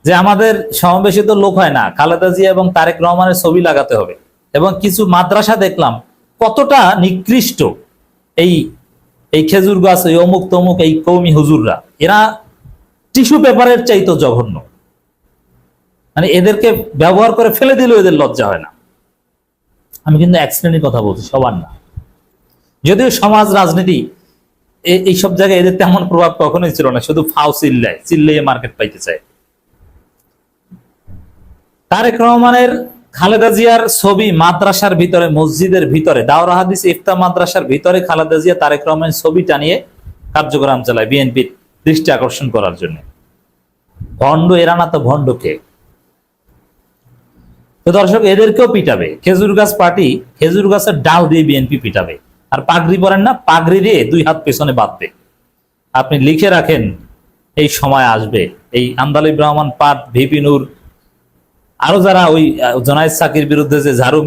যে আমাদের সমাবেশে তো লোক হয় না, খালেদা জিয়া এবং তারেক রহমানের ছবি লাগাতে হবে। এবং কিছু মাদ্রাসা দেখলাম কতটা নিকৃষ্ট, এই এই খেজুর গাছ, এই অমুক তমুক, এই কৌমি হুজুররা, এরা টিস্যু পেপারের চাইতো জঘন্য। মানে এদেরকে ব্যবহার করে ফেলে দিলেও এদের লজ্জা হয় না। আমি কিন্তু এক শ্রেণীর কথা বলছি, সবার না। যদিও সমাজ রাজনীতি এইসব জায়গায় এদের তেমন প্রভাব কখনোই ছিল না, শুধু ফাও চিল্লাই মার্কেট পাইতে চায়। তারেক রহমানের, খালেদা জিয়ার ছবি মাদ্রাসার ভিতরে, মসজিদের ভিতরে, দাওরা হাদিস ইফতা মাদ্রাসার ভিতরে খালেদা জিয়া তারেক রহমানের ছবি টানিয়ে কার্যক্রম চালায় বিএনপির দৃষ্টি আকর্ষণ করার জন্য। ভণ্ড এরা না তো ভণ্ড কে? তো দর্শক, এদেরকেও পিটাবে। খেজুর গাছ পার্টি খেজুর গাছের ডাল দিয়ে বিএনপি পিটাবে। আর পাগড়ি পরেন না, পাগড়ি দিয়ে 2 হাত পেছনে বাঁধবে। আপনি লিখে রাখেন, এই সময় আসবে। এই আন্দালিব রহমান পাট, ভিপি নূর, আরো যারা ওই জোনায়েদ সাকির বিরুদ্ধে যে ঝাড়ু